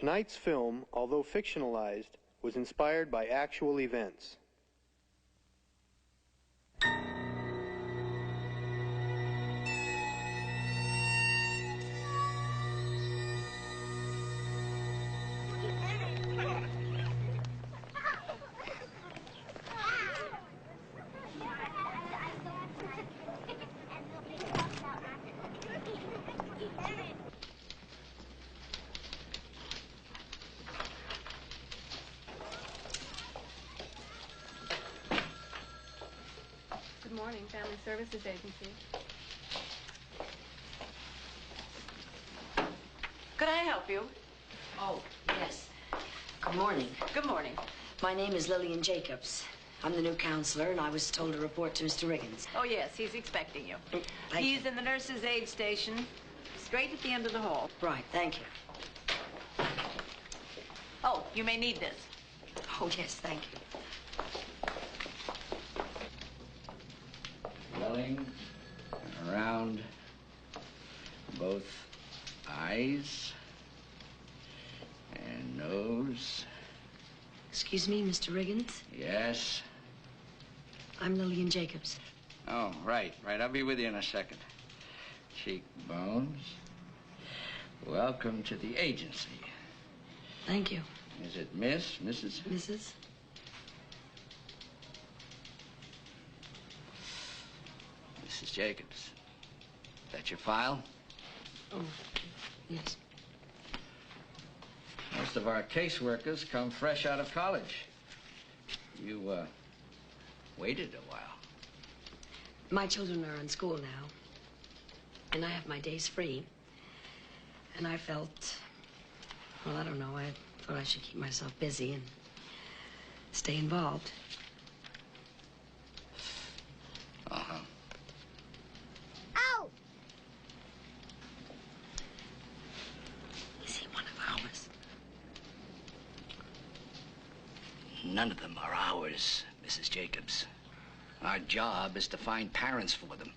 Tonight's film, although fictionalized, was inspired by actual events. Good morning, Family Services Agency. Could I help you? Oh, yes. Good morning. Good morning. My name is Lillian Jacobs. I'm the new counselor, and I was told to report to Mr. Riggins. Oh, yes, he's expecting you. Thank He's you. in the nurse's aid station, straight at the end of the hall. Right, thank you. Oh, you may need this. Oh, yes, thank you. Swelling around both eyes and nose. Excuse me, Mr. Riggins? Yes. I'm Lillian Jacobs. Oh, right. I'll be with you in a second. Cheekbones. Welcome to the agency. Thank you. Is it Miss, Mrs.? Mrs.? Mrs. Jacobs. Is that your file? Oh, yes. Most of our caseworkers come fresh out of college. You, waited a while. My children are in school now, and I have my days free. And I felt, well, I don't know, I thought I should keep myself busy and stay involved. Uh-huh. Ow! Is he one of ours? None of them are ours, Mrs. Jacobs. Our job is to find parents for them.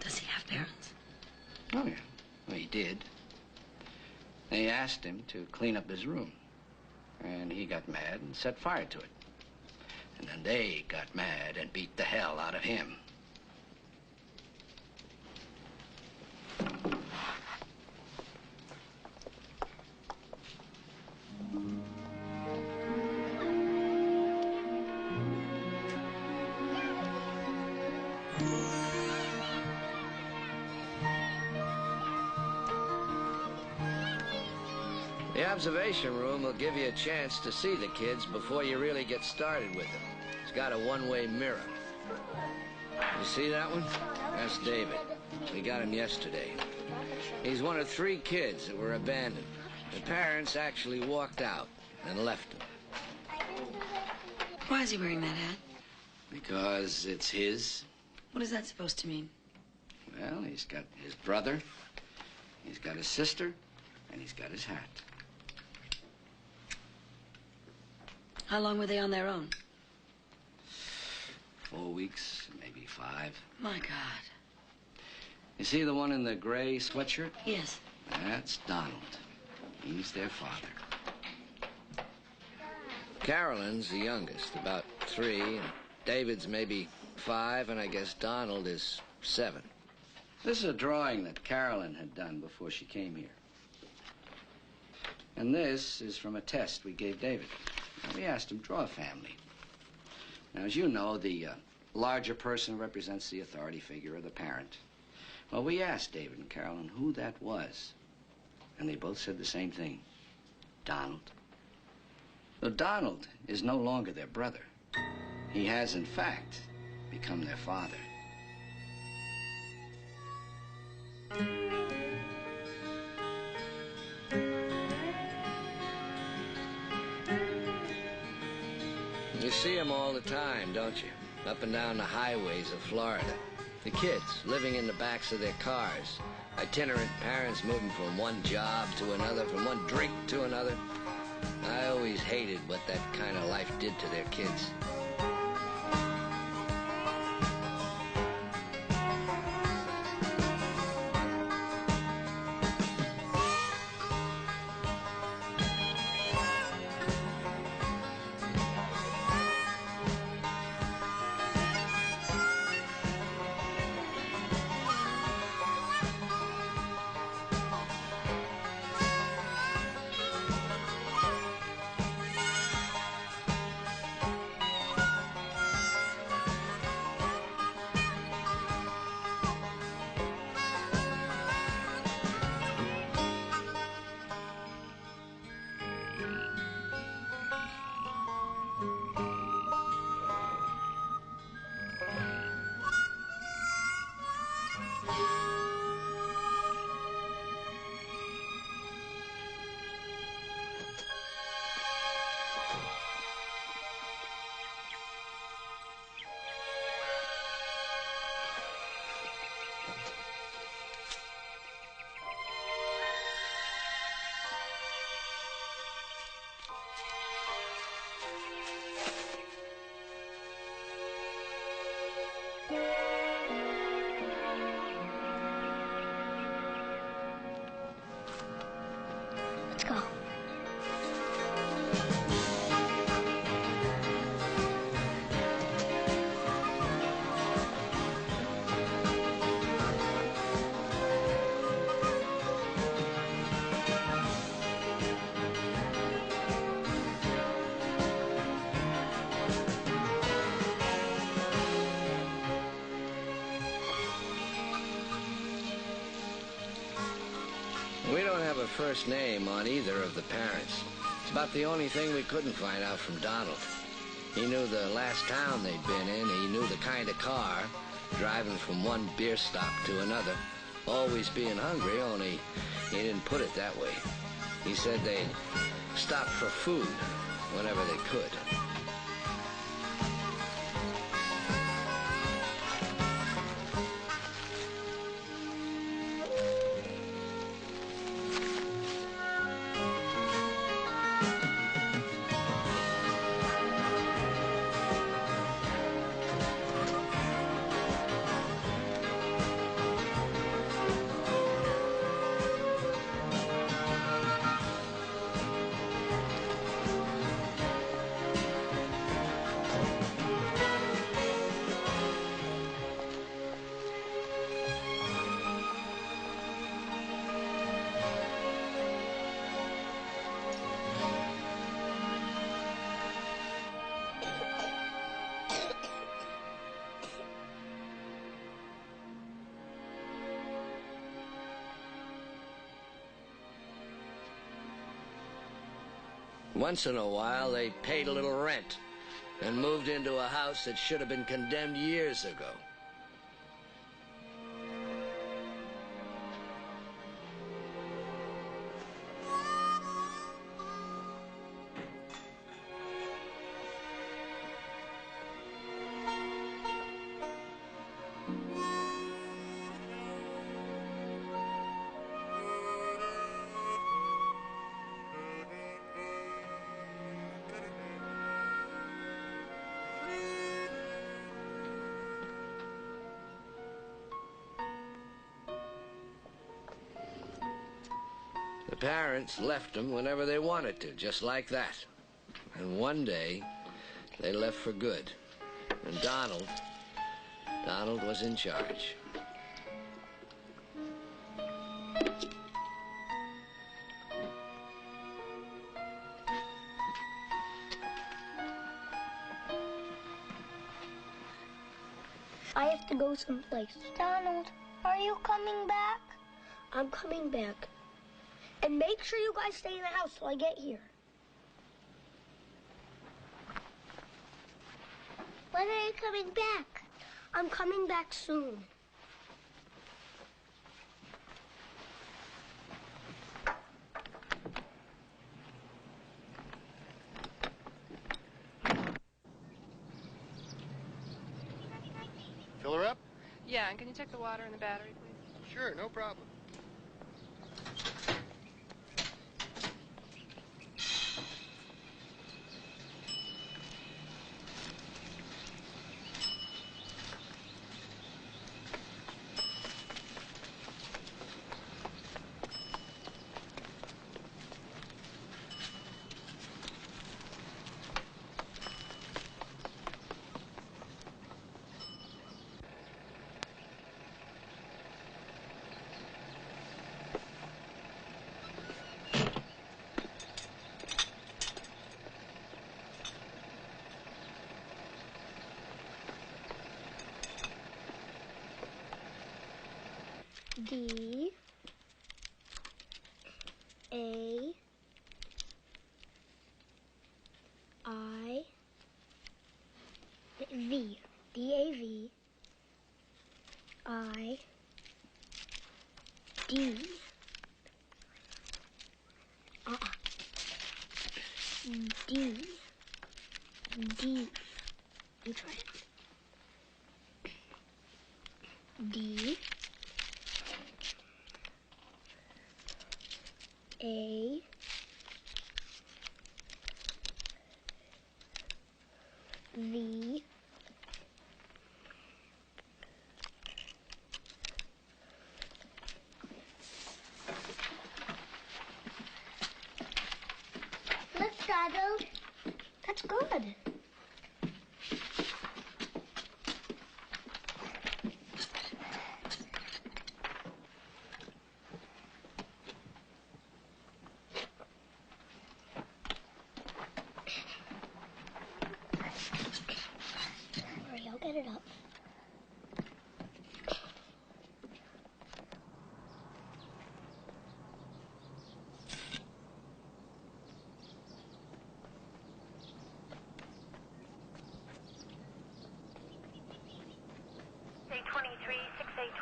Does he have parents? Oh, yeah. Well, he did. They asked him to clean up his room. And he got mad and set fire to it. And then they got mad and beat the hell out of him. The observation room will give you a chance to see the kids before you really get started with them. It's got a one-way mirror. You see that one? That's David. We got him yesterday. He's one of 3 kids that were abandoned. The parents actually walked out and left him. Why is he wearing that hat? Because it's his. What is that supposed to mean? Well, he's got his brother, he's got his sister, and he's got his hat. How long were they on their own? 4 weeks, maybe 5. My God. You see the one in the gray sweatshirt? Yes. That's Donald. He's their father. Carolyn's the youngest, about 3, and David's maybe 5, and I guess Donald is 7. This is a drawing that Carolyn had done before she came here. And this is from a test we gave David. Now, we asked him to draw a family. Now, as you know, the larger person represents the authority figure or the parent. Well, we asked David and Carolyn who that was, and they both said the same thing. Donald. So Donald is no longer their brother. He has, in fact, become their father. You see them all the time, don't you? Up and down the highways of Florida. The kids living in the backs of their cars. Itinerant parents moving from one job to another, from one drink to another. I always hated what that kind of life did to their kids. first name on either of the parents. It's about the only thing we couldn't find out from Donald. He knew the last town they'd been in. He knew the kind of car, driving from one beer stop to another, always being hungry, only he didn't put it that way. He said they'd stop for food whenever they could. Once in a while, they paid a little rent and moved into a house that should have been condemned years ago. The parents left them whenever they wanted to, just like that. And one day, they left for good. And Donald was in charge. I have to go someplace. Donald, are you coming back? I'm coming back. And make sure you guys stay in the house till I get here. When are you coming back? I'm coming back soon. Fill her up? Yeah, and can you check the water and the battery, please? Sure, no problem. D A I V D A V I D D D. You try it. D A V Look, Donald. That's good. Hurry, I'll get it up.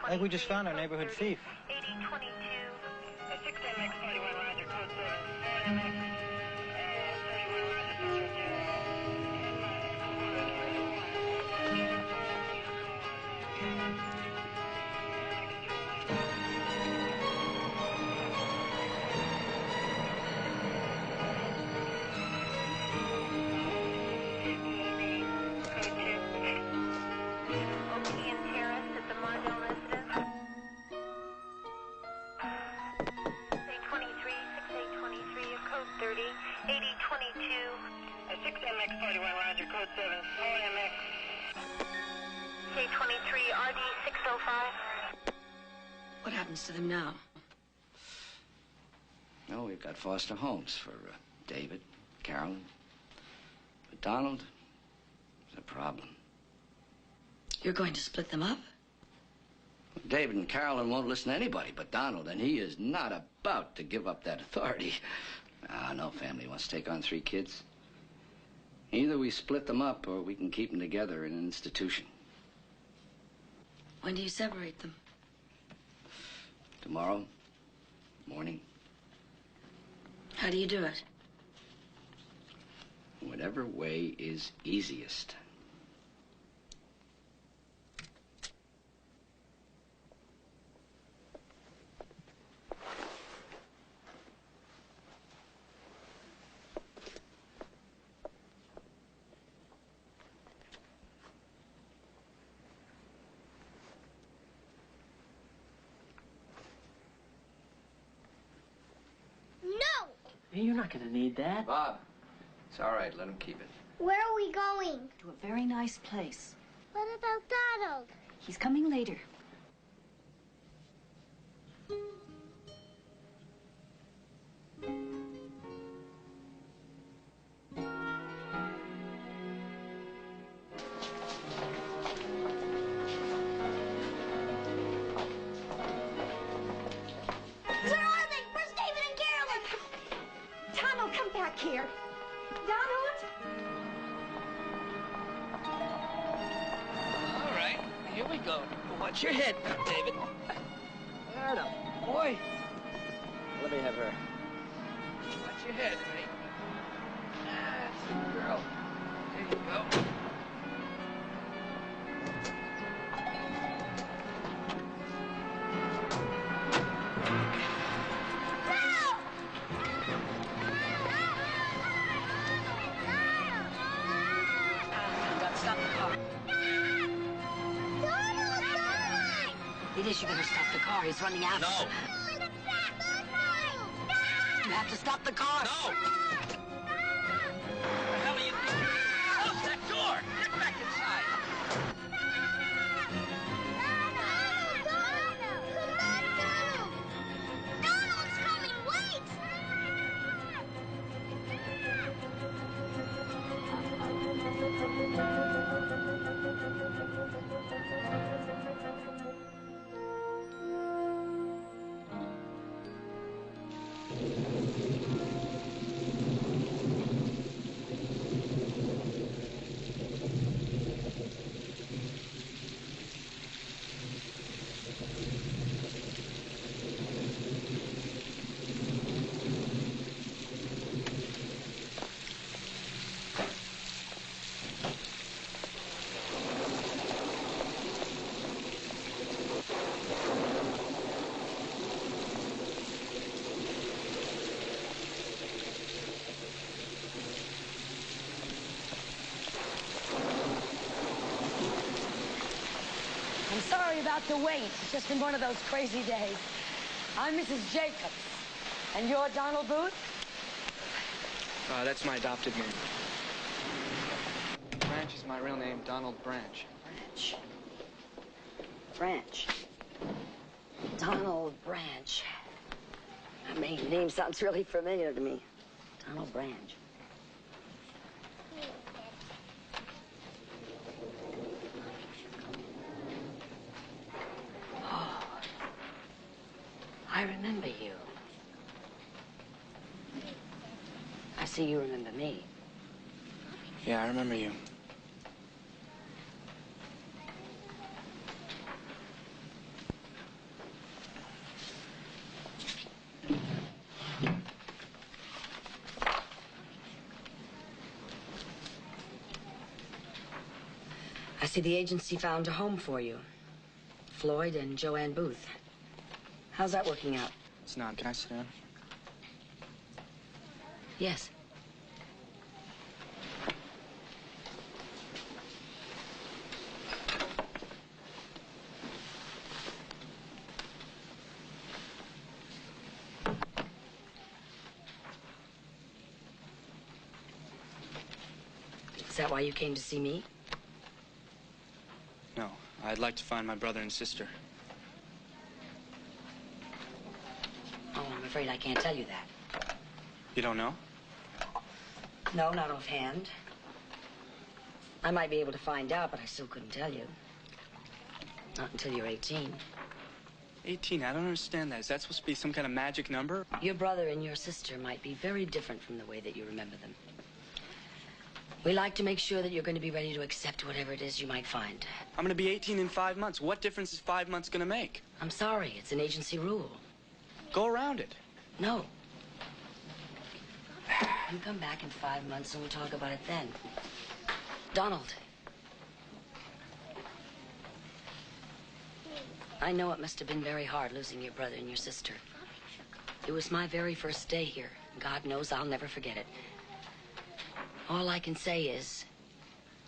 I think we just found our neighborhood thief. 8022. 6MX41, Roger, code 7. 31 Ocean Terrace at the Mondale residence. 823, 6823, code 30, 8022. 6MX41, Roger, code 7, OMX. 823, RD 605. What happens to them now? No, we've got foster homes for David, Carolyn. But Donald is a problem. You're going to split them up? David and Carolyn won't listen to anybody but Donald, and he is not about to give up that authority. No family wants to take on 3 kids. Either we split them up or we can keep them together in an institution. When do you separate them? Tomorrow morning. How do you do it? Whatever way is easiest. No! You're not going to need that. Bob, it's all right. Let him keep it. Where are we going? To a very nice place. What about Donald? He's coming later. Sir Arvin, where's David and Carolyn? Donald, come back here. Donald? All right, here we go. Watch your head, David. There, boy. Let me have her. Watch your head, honey. That's the girl. There you go. It is. You better stop the car. He's running out. No. You have to stop the car. No! What the hell are you doing? Close that door! Get back inside! Donald's coming! Wait! I'm sorry about the wait. It's just been one of those crazy days. I'm Mrs. Jacobs. And you're Donald Booth? That's my adopted name. Branch is my real name, Donald Branch. Branch. Branch. Donald Branch. That name sounds really familiar to me. Donald Branch. Oh, I remember you. I see you remember me. Yeah, I remember you. see the agency found a home for you. Floyd and Joanne Booth. How's that working out? It's not. Can I sit down? Yes. Is that why you came to see me? No. I'd like to find my brother and sister. Oh, I'm afraid I can't tell you that. You don't know? No, not offhand. I might be able to find out, but I still couldn't tell you. Not until you're 18. 18? I don't understand that. Is that supposed to be some kind of magic number? Your brother and your sister might be very different from the way that you remember them. We like to make sure that you're going to be ready to accept whatever it is you might find. I'm going to be 18 in 5 months. What difference is 5 months going to make? I'm sorry, it's an agency rule. Go around it. No. You come back in 5 months and we'll talk about it then. Donald. I know it must have been very hard losing your brother and your sister. It was my very first day here. God knows I'll never forget it. All I can say is,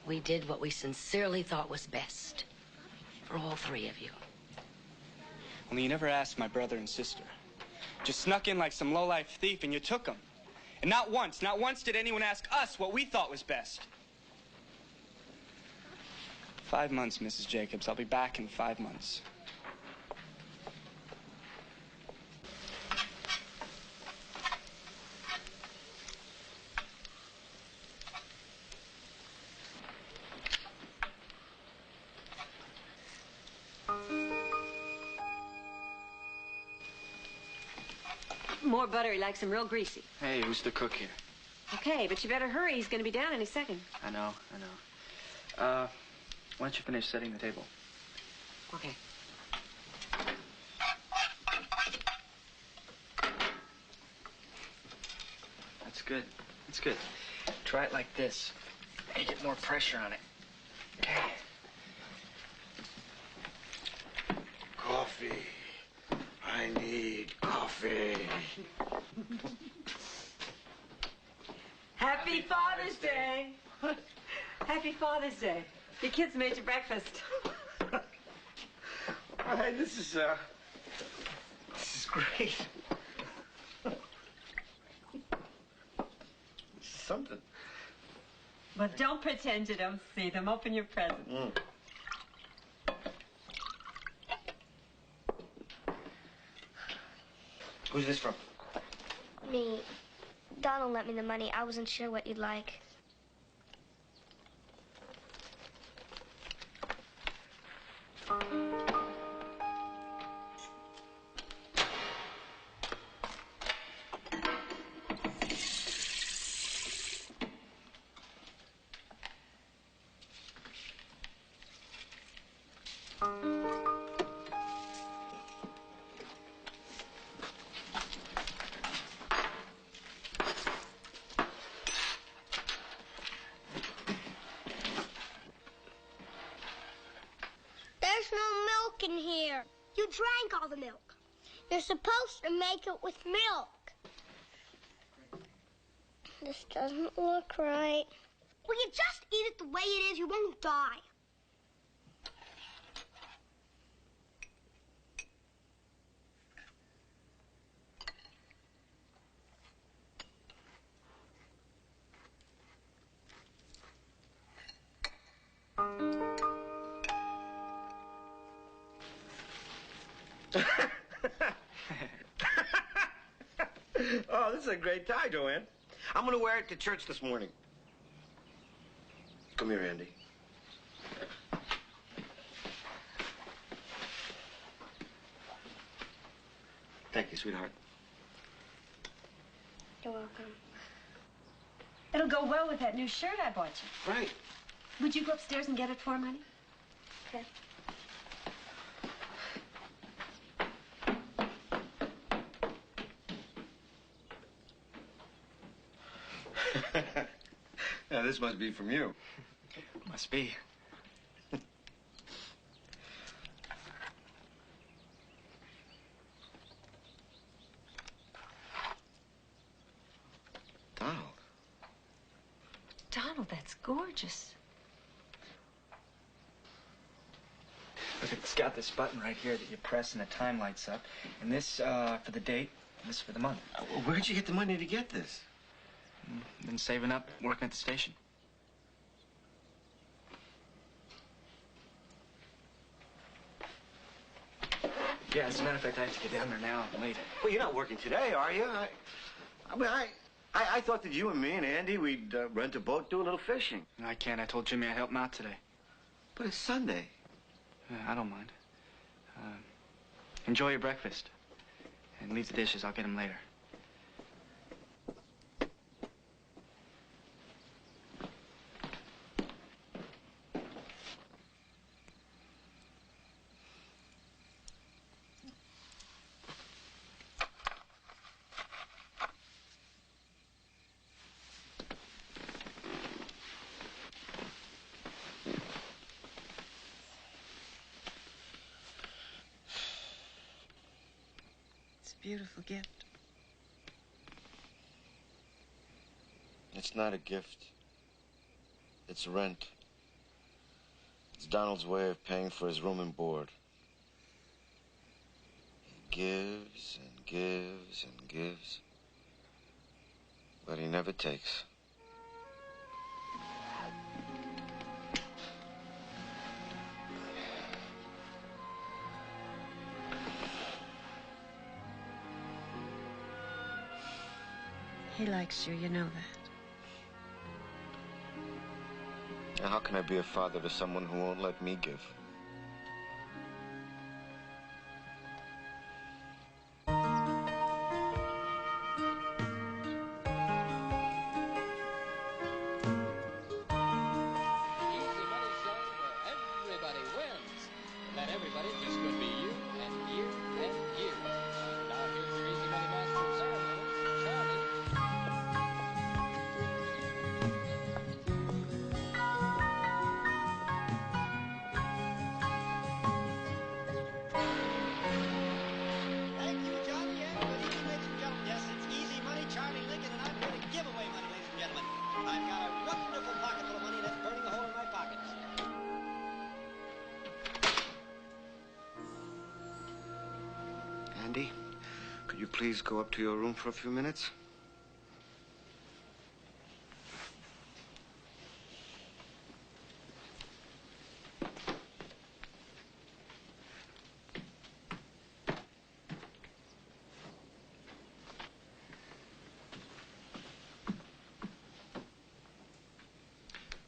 we did what we sincerely thought was best for all three of you. Only you never asked my brother and sister. Just snuck in like some low-life thief and you took them. And not once did anyone ask us what we thought was best. 5 months, Mrs. Jacobs. I'll be back in 5 months. More butter. He likes them real greasy. Hey, who's the cook here? Okay, but you better hurry. He's going to be down any second. I know. Why don't you finish setting the table? Okay. That's good. That's good. Try it like this. Hey, get more pressure on it. Okay. Coffee. I need coffee. Happy Father's Day. Happy Father's Day. Your kids made you breakfast. Hey, this is great. This is something. But don't pretend you don't see them. Open your present. Who's this from? Me. Donald lent me the money. I wasn't sure what you'd like. There's no milk in here. You drank all the milk. You're supposed to make it with milk. This doesn't look right. Will you just eat it the way it is? You won't die. Oh, this is a great tie, Joanne. I'm going to wear it to church this morning. Come here, Andy. Thank you, sweetheart. You're welcome. It'll go well with that new shirt I bought you. Right. Would you go upstairs and get it for him, honey? Okay. Now, this must be from you. Must be. Donald, that's gorgeous. Look, it's got this button right here that you press and the time lights up. And this for the date, and this for the month. Where'd you get the money to get this? Been saving up, working at the station. Yeah, as a matter of fact, I have to get down there now. I'm late. Well, you're not working today, are you? I thought that you and me and Andy, we'd rent a boat, do a little fishing. I can't. I told Jimmy I'd help him out today. But it's Sunday. Yeah, I don't mind. Enjoy your breakfast. And leave the dishes. I'll get them later. Beautiful gift. It's not a gift. It's rent. It's Donald's way of paying for his room and board. He gives and gives and gives, but he never takes. He likes you, you know that. Now, how can I be a father to someone who won't let me give? Andy, could you please go up to your room for a few minutes?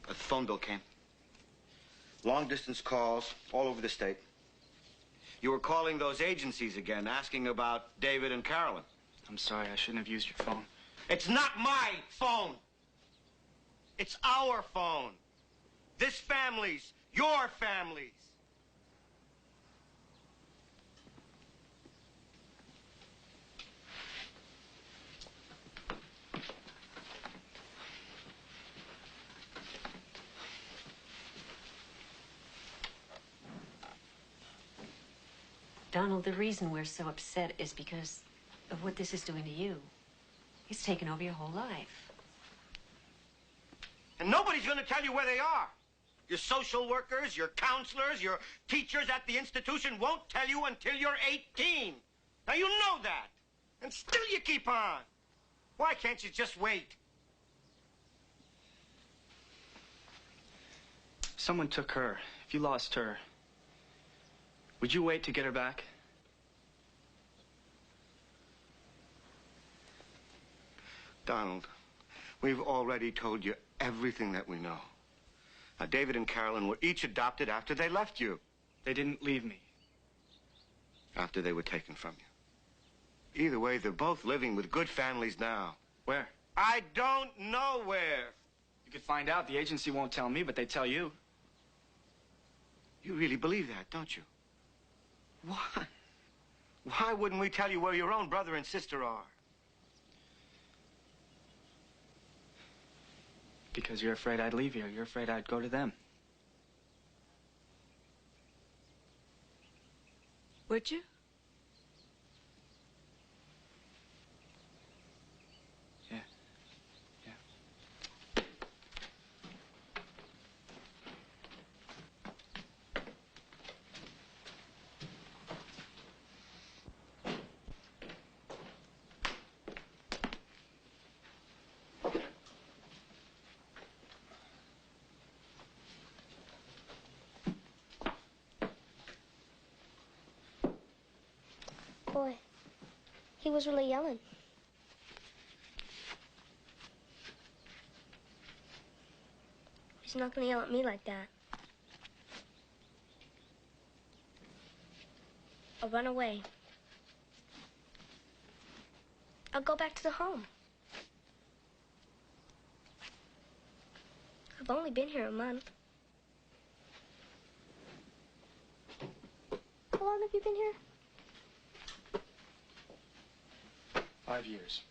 The phone bill came. Long-distance calls all over the state. You were calling those agencies again, asking about David and Carolyn. I'm sorry, I shouldn't have used your phone. It's not my phone. It's our phone. This family's, your family's. Donald, the reason we're so upset is because of what this is doing to you. It's taken over your whole life. And nobody's going to tell you where they are. Your social workers, your counselors, your teachers at the institution won't tell you until you're 18. Now, you know that. And still you keep on. Why can't you just wait? If someone took her, if you lost her, would you wait to get her back? Donald, we've already told you everything that we know. Now, David and Carolyn were each adopted after they left you. They didn't leave me. After they were taken from you. Either way, they're both living with good families now. Where? I don't know where. You could find out. The agency won't tell me, but they tell you. You really believe that, don't you? Why? Why wouldn't we tell you where your own brother and sister are? Because you're afraid I'd leave here. You're afraid I'd go to them. Would you? Yeah. Boy, he was really yelling. He's not going to yell at me like that. I'll run away. I'll go back to the home. I've only been here a month. How long have you been here? 5 years.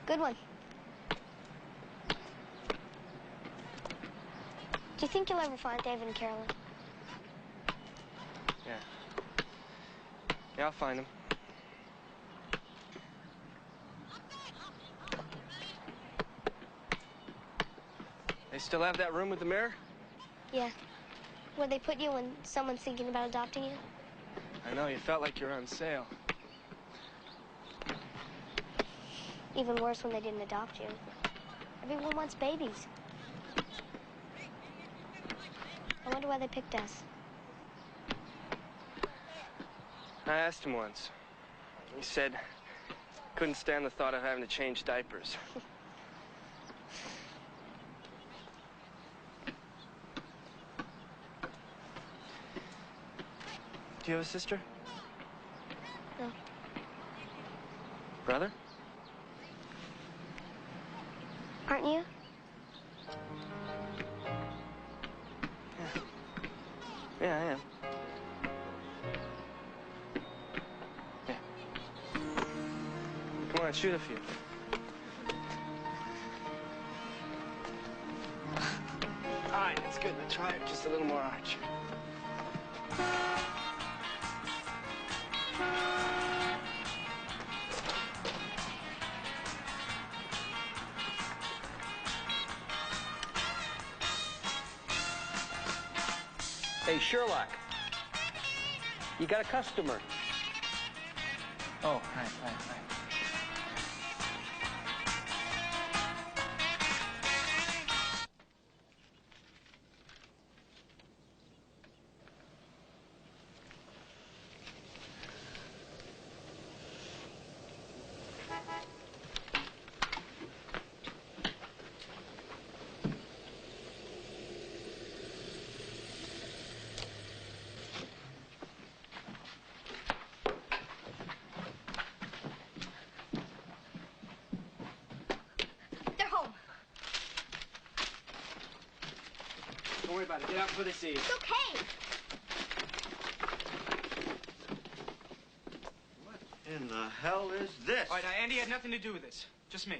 Good one. Do you think you'll ever find David and Carolyn? Yeah. Yeah, I'll find them. They still have that room with the mirror? Yeah. Where they put you when someone's thinking about adopting you? I know, you felt like you were on sale. Even worse when they didn't adopt you. Everyone wants babies. I wonder why they picked us. I asked him once. He said couldn't stand the thought of having to change diapers. Do you have a sister? No. Brother? Aren't you? Yeah, I am. Yeah. Come on, shoot a few. All right, that's good. Now try it just a little more arch. Hey, Sherlock. You got a customer. Oh, hi. They're home. Don't worry about it. Get out before they see you. It's okay. What in the hell is this? All right, now, Andy had nothing to do with this. Just me.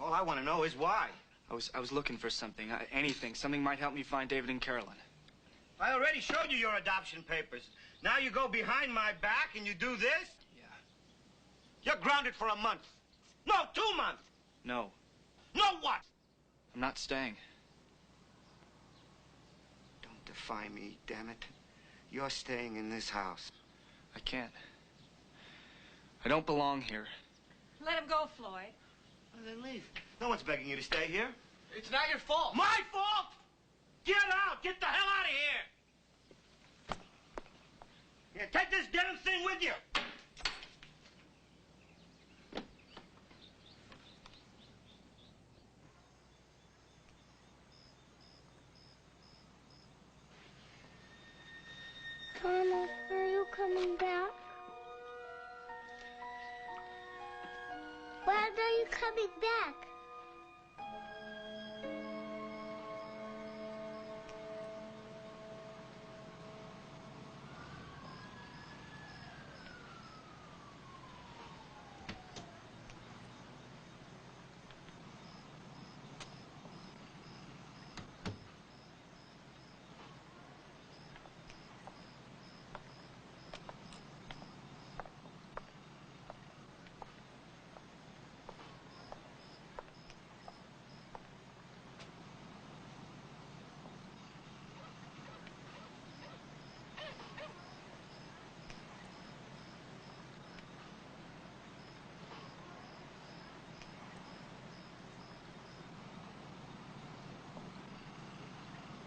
All I want to know is why. I was looking for something, anything. Something might help me find David and Carolyn. I already showed you your adoption papers. Now you go behind my back and you do this? Yeah. You're grounded for a month. No, 2 months. No, No what? I'm not staying. Don't defy me, damn it. You're staying in this house. I can't. I don't belong here. Let him go, Floyd. Well, then leave. No one's begging you to stay here. It's not your fault. My fault? Get out! Get the hell out of here! Yeah, take this damn thing with you! Donald, are you coming back? When are you coming back?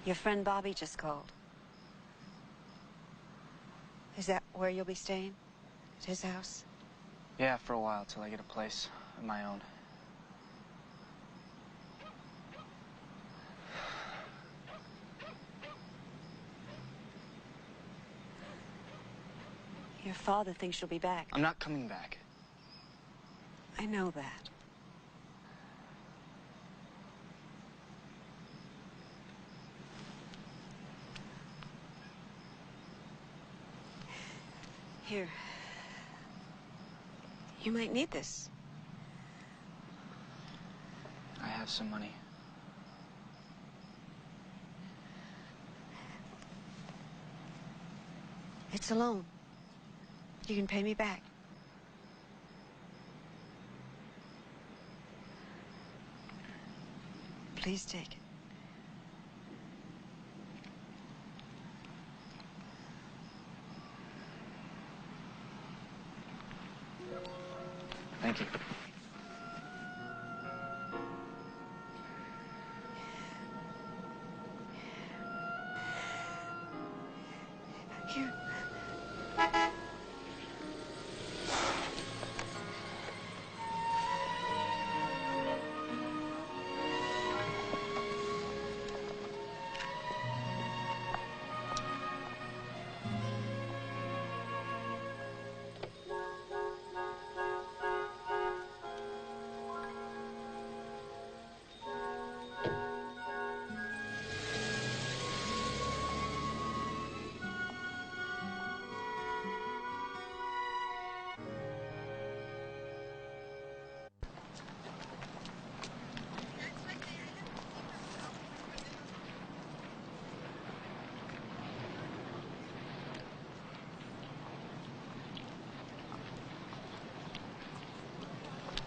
Your friend Bobby just called. Is that where you'll be staying? At his house? Yeah, for a while, till I get a place of my own. Your father thinks you'll be back. I'm not coming back. I know that. Here. You might need this. I have some money. It's a loan. You can pay me back. Please take it. Thank you. Here.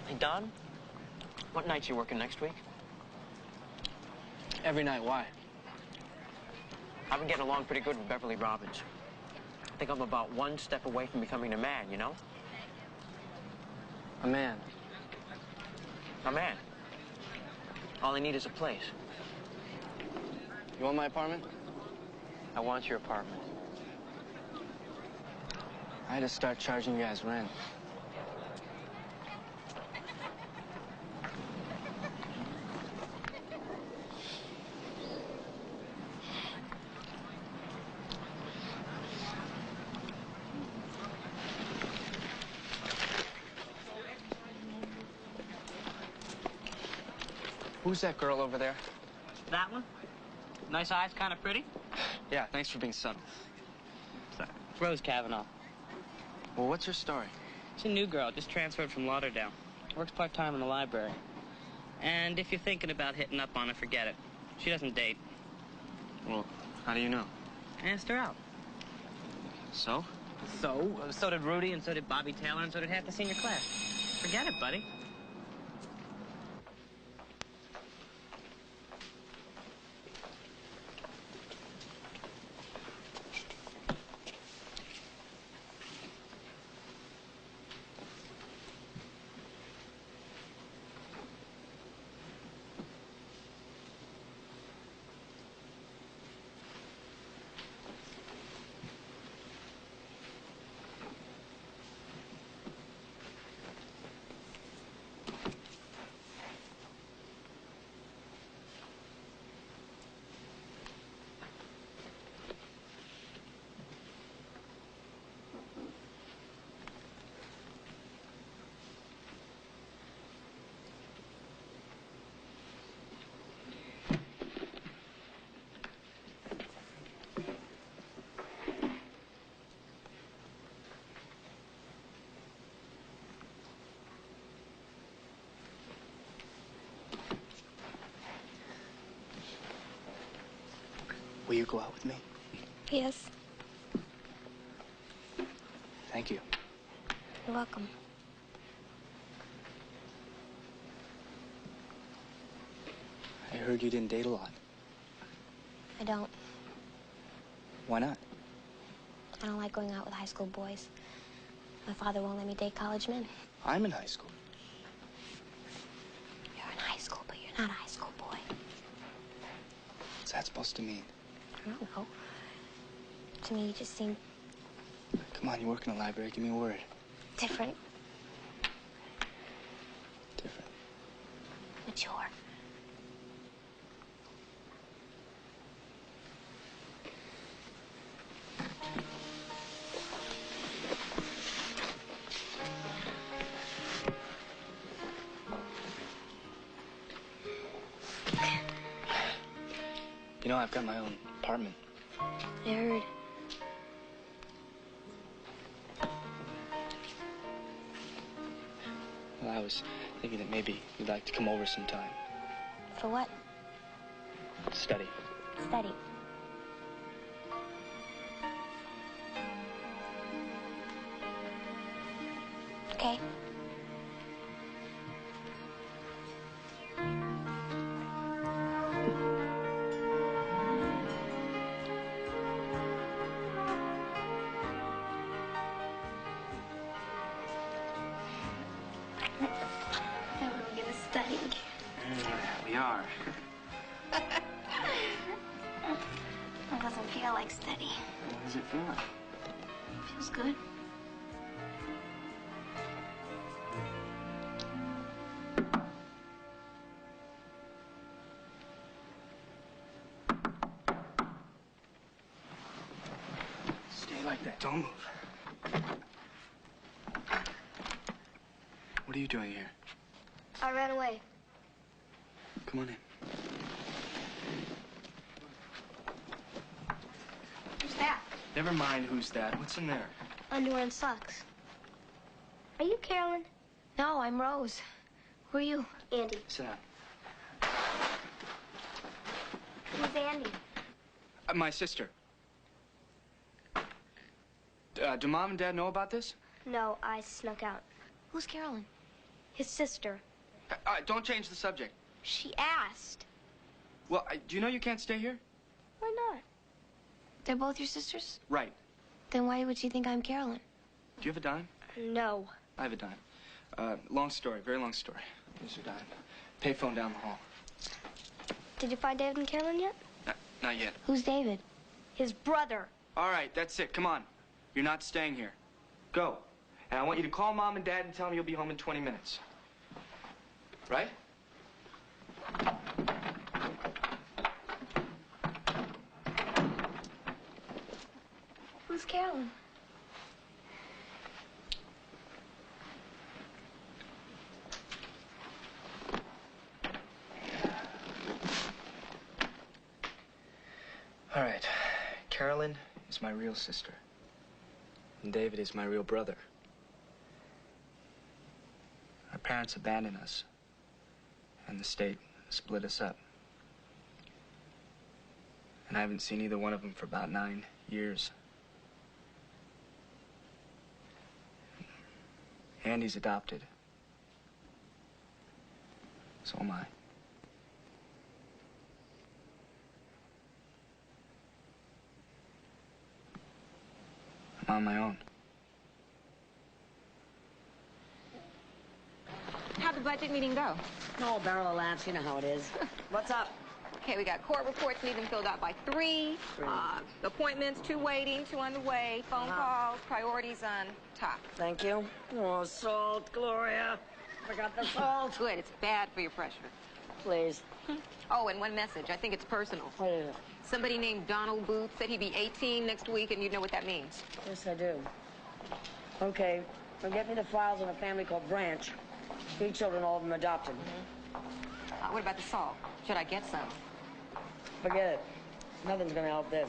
Hey, Don, what nights you working next week? Every night, why? I've been getting along pretty good with Beverly Robbins. I think I'm about one step away from becoming a man, you know? A man. A man. All I need is a place. You want my apartment? I want your apartment. I had to start charging you guys rent. Who's that girl over there? That one? Nice eyes, kind of pretty? Yeah, thanks for being subtle. Sorry. Rose Kavanaugh. Well, what's her story? She's a new girl, just transferred from Lauderdale. Works part-time in the library. And if you're thinking about hitting up on her, forget it. She doesn't date. Well, how do you know? I asked her out. So? So did Rudy, and so did Bobby Taylor, and so did half the senior class. Forget it, buddy. Will you go out with me? Yes, Thank you. you're welcome. I heard you didn't date a lot. I don't. Why not? I don't like going out with high school boys. My father won't let me date college men. I'm in high school. You're in high school, but you're not a high school boy. It's that supposed to mean? I don't know. To me, you just seem Come on, you work in the library. Give me a word. different, Different. mature. You know, I've got my own apartment. I heard. Well, I was thinking that maybe you'd like to come over sometime. For what? Study. Study. Okay. Now we're gonna study. We are. It doesn't feel like study. What does it feel like? Feels good. Stay like that. Don't move. What are you doing here? I ran away. Come on in. Who's that? Never mind who's that. What's in there? Underwear and socks. Are you Carolyn? No, I'm Rose. Who are you? Andy. Sit down. Who's Andy? My sister. Do Mom and Dad know about this? No, I snuck out. Who's Carolyn? His sister. Don't change the subject. She asked. Well, do you know you can't stay here? Why not? They're both your sisters? Right. Then why would she think I'm Carolyn? Do you have a dime? No. I have a dime. Long story, very long story. Here's your dime. Payphone down the hall. Did you find David and Carolyn yet? Not yet. Who's David? His brother. All right, that's it. Come on. You're not staying here. Go. And I want you to call Mom and Dad and tell them you'll be home in 20 minutes. Right? Who's Carolyn? All right. Carolyn is my real sister. And David is my real brother. Our parents abandoned us. And the state split us up. And I haven't seen either one of them for about 9 years. Andy's adopted. So am I. I'm on my own. How'd the budget meeting go? No, barrel of laughs, you know how it is. What's up? Okay, we got court reports, need them filled out by 3. Appointments, 2 waiting, 2 on the way. Phone calls, priorities on top. Thank you. Oh, salt, Gloria. Forgot the salt. Good, it's bad for your pressure. Please. Oh, and one message. I think it's personal. What is it? Somebody named Donald Booth said he'd be 18 next week, and you'd know what that means. Yes, I do. Okay, well, get me the files on a family called Branch. 3 children, all of them adopted. What about the salt? Should I get some? Forget it. Nothing's gonna help this.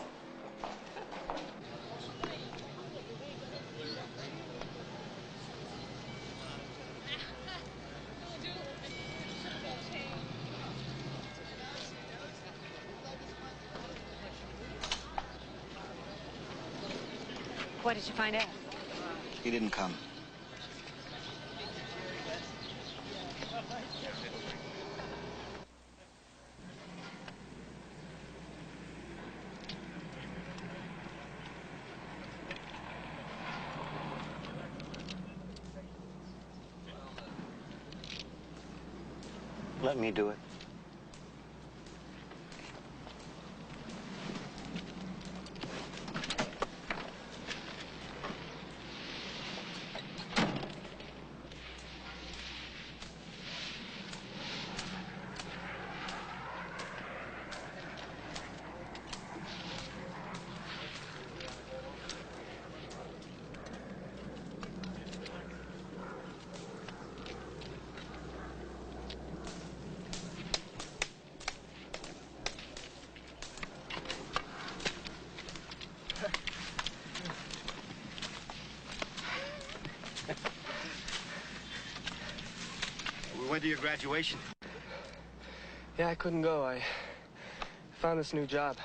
What did you find out? He didn't come. Let me do it. We went to your graduation. Yeah, I couldn't go. I found this new job.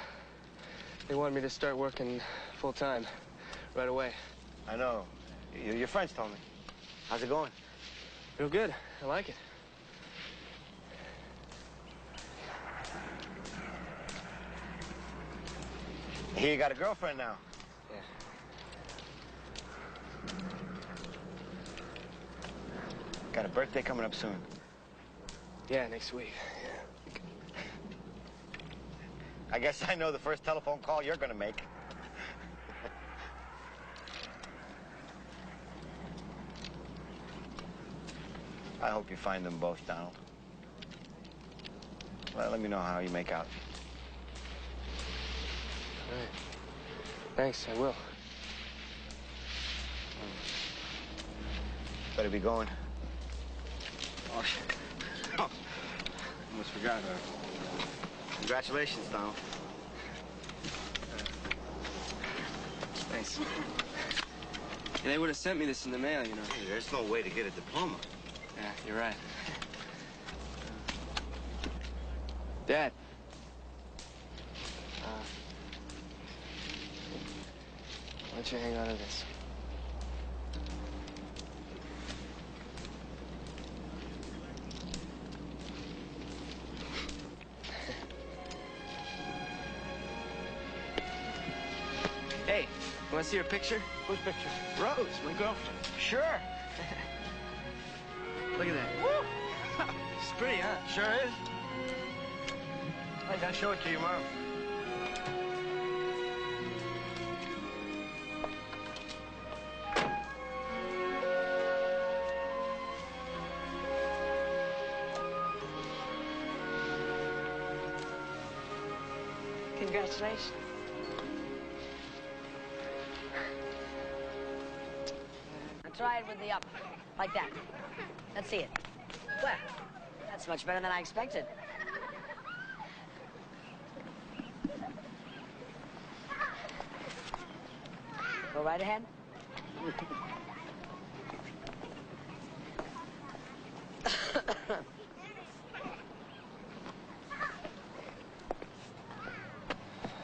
They wanted me to start working full-time right away. I know. Your friends told me. How's it going? Real good. I like it. Here, you got a girlfriend now. Yeah. Got a birthday coming up soon. Yeah, next week. I guess I know the first telephone call you're gonna make. I hope you find them both, Donald. Well, let me know how you make out. All right. Thanks, I will. Better be going. Oh, shit. Oh, almost forgot. Congratulations, Donald. Thanks. Yeah, they would have sent me this in the mail, you know. Hey, there's no way to get a diploma. Yeah, you're right. Dad. Why don't you hang on to this? Hey, you want to see her picture? Whose picture? Rose, my girlfriend. Sure. Look at that. Woo! She's pretty, huh? Sure is. I gotta show it to your mom. Congratulations. Now try it with the up, like that. Let's see it. Well, that's much better than I expected. Go right ahead.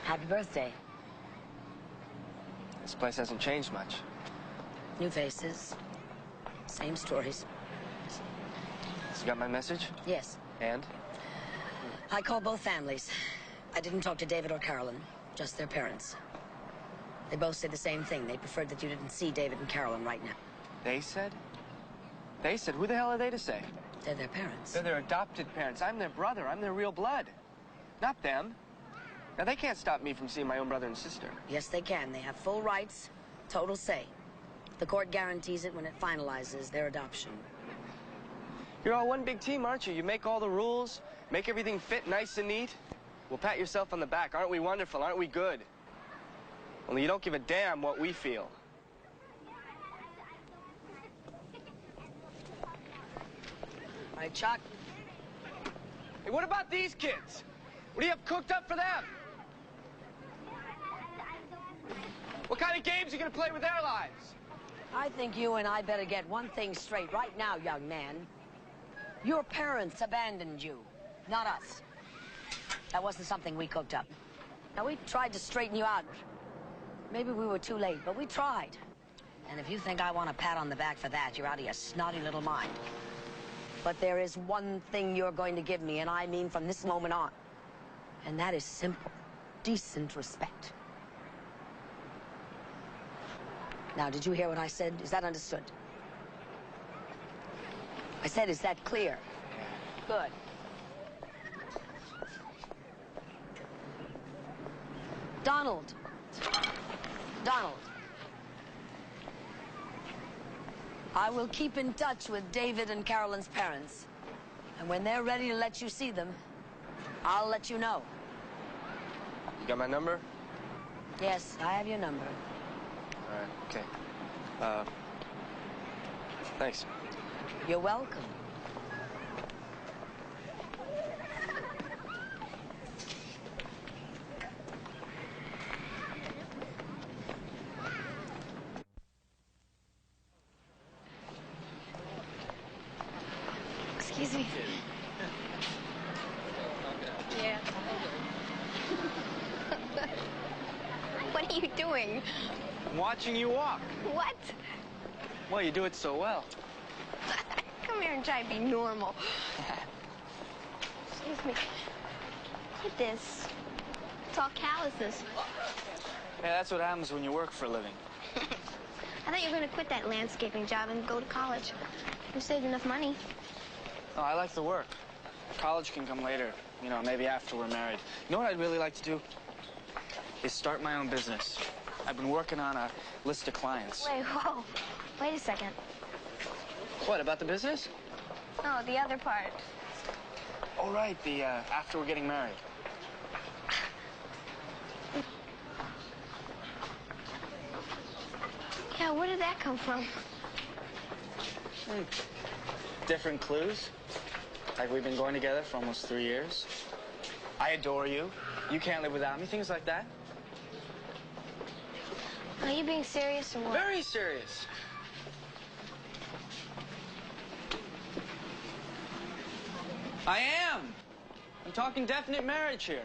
Happy birthday. This place hasn't changed much. New faces. Same stories. So you got my message? Yes. And? I called both families. I didn't talk to David or Carolyn, just their parents. They both said the same thing. They preferred that you didn't see David and Carolyn right now. They said? They said? Who the hell are they to say? They're their parents. They're their adopted parents. I'm their brother. I'm their real blood. Not them. Now, they can't stop me from seeing my own brother and sister. Yes, they can. They have full rights, total say. The court guarantees it when it finalizes their adoption. You're all one big team, aren't you? You make all the rules, make everything fit nice and neat. Well, pat yourself on the back. Aren't we wonderful? Aren't we good? Only you don't give a damn what we feel. All right, Chuck. Hey, what about these kids? What do you have cooked up for them? What kind of games are you going to play with their lives? I think you and I better get one thing straight right now, young man. Your parents abandoned you, not us. That wasn't something we cooked up. Now, we tried to straighten you out. Maybe we were too late, but we tried. And if you think I want a pat on the back for that, you're out of your snotty little mind. But there is one thing you're going to give me, and I mean from this moment on. And that is simple, decent respect. Now, did you hear what I said? Is that understood? I said, is that clear? Good. Donald. Donald. I will keep in touch with David and Carolyn's parents. And when they're ready to let you see them, I'll let you know. You got my number? Yes, I have your number. All right, okay. Thanks. You're welcome. Excuse doing? I'm watching you walk. What? Well, you do it so well. Come here and try to be normal. Excuse me. Look at this. It's all calluses. Hey, that's what happens when you work for a living. I thought you were going to quit that landscaping job and go to college. You saved enough money. Oh, I like the work. College can come later, you know, maybe after we're married. You know what I'd really like to do? Is start my own business. I've been working on a list of clients. Wait, whoa. Wait a second. What, about the business? No, the other part. Oh, right, the, after we're getting married. Yeah, where did that come from? Different clues. Like we've been going together for almost 3 years. I adore you. You can't live without me. Things like that. Are you being serious or what? Very serious. I am. I'm talking definite marriage here.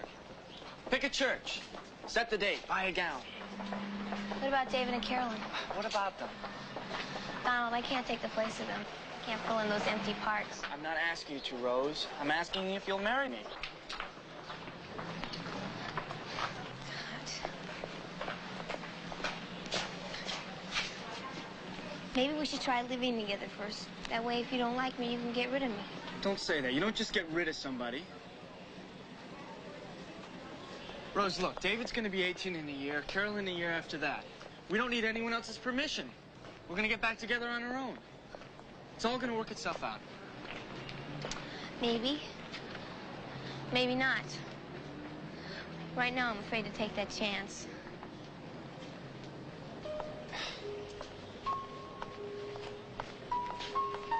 Pick a church. Set the date. Buy a gown. What about David and Carolyn? What about them? Donald, I can't take the place of them. I can't fill in those empty parts. I'm not asking you to, Rose. I'm asking you if you'll marry me. Maybe we should try living together first. That way, if you don't like me, you can get rid of me. Don't say that. You don't just get rid of somebody. Rose, look, David's going to be 18 in a year, Carolyn a year after that. We don't need anyone else's permission. We're going to get back together on our own. It's all going to work itself out. Maybe. Maybe not. Right now, I'm afraid to take that chance.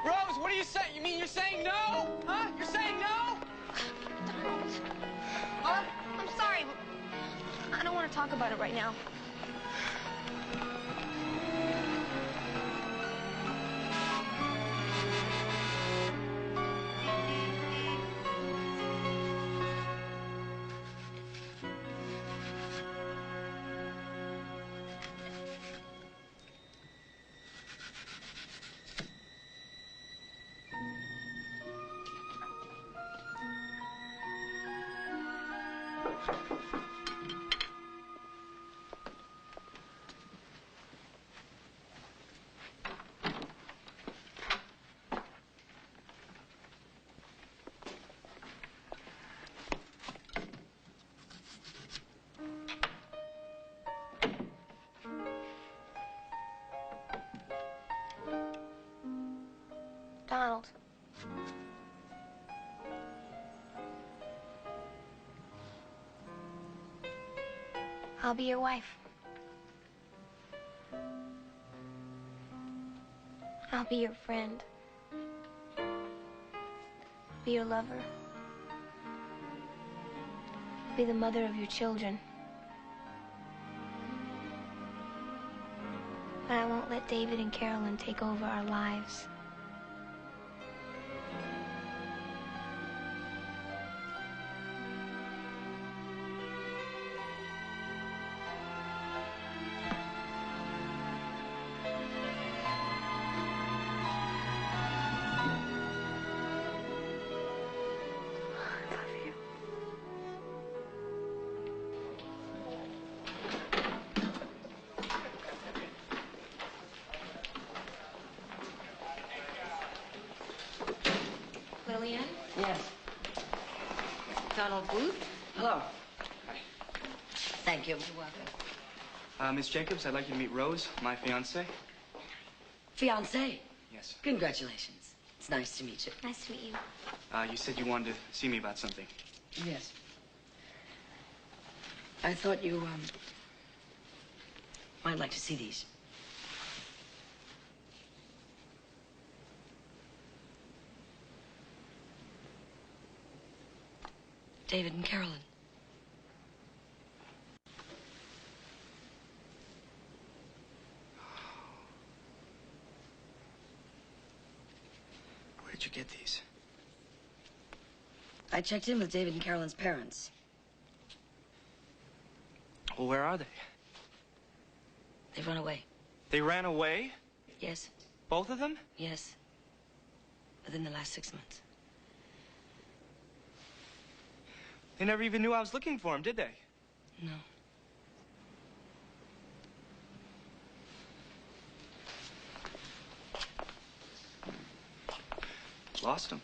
Rose, what are you saying? You mean you're saying no? Huh? You're saying no? Donald. Huh? I'm sorry, but I don't want to talk about it right now. Donald. I'll be your wife. I'll be your friend. Be your lover. Be the mother of your children. But I won't let David and Carolyn take over our lives. Lillian? Yes. Donald Booth? Hello. Thank you. You're welcome. Miss Jacobs, I'd like you to meet Rose, my fiancée. Fiancé? Yes. Congratulations. It's nice to meet you. Nice to meet you. You said you wanted to see me about something. Yes. I thought you, might like to see these. David and Carolyn. Where'd you get these? I checked in with David and Carolyn's parents. Well, where are they? They've run away. They ran away? Yes. Both of them? Yes. Within the last 6 months. They never even knew I was looking for them, did they? No. Lost them.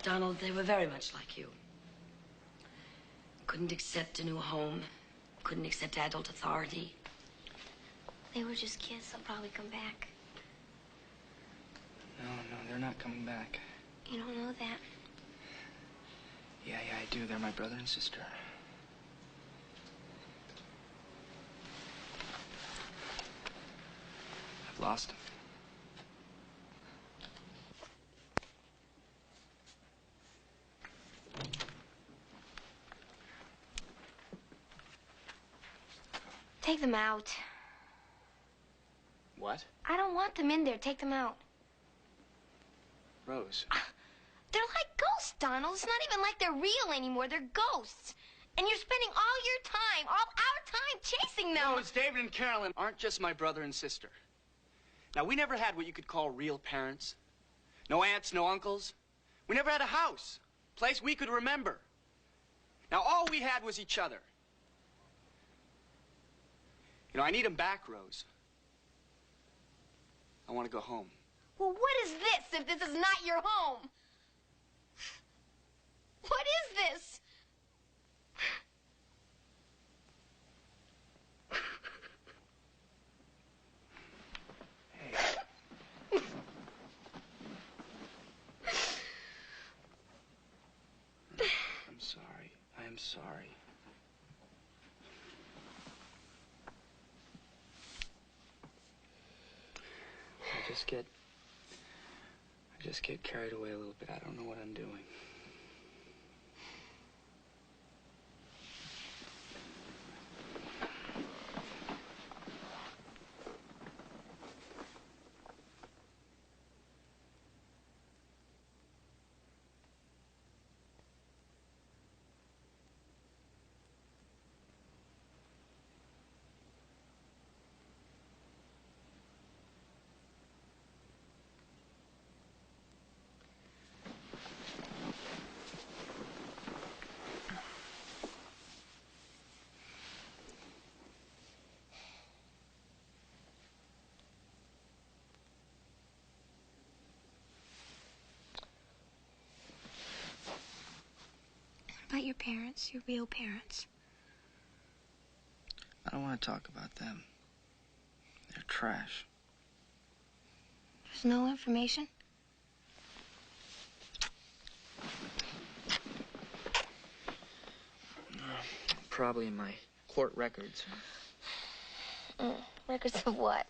Donald, they were very much like you. Couldn't accept a new home. Couldn't accept adult authority. They were just kids. They'll probably come back. No, they're not coming back. You don't know that. Yeah, I do. They're my brother and sister. I've lost them. Take them out. What? I don't want them in there. Take them out. Rose. They're like ghosts, Donald. It's not even like they're real anymore. They're ghosts. And you're spending all your time, all our time, chasing them. Rose, David and Carolyn aren't just my brother and sister. Now, we never had what you could call real parents. No aunts, no uncles. We never had a house, a place we could remember. Now, all we had was each other. You know, I need them back, Rose. I want to go home. Well, what is this if this is not your home? What is this? I'm sorry. I am sorry. I just get carried away a little bit. I don't know what I'm doing. About your parents, your real parents. I don't want to talk about them. They're trash. There's no information? Probably in my court records. Records of what?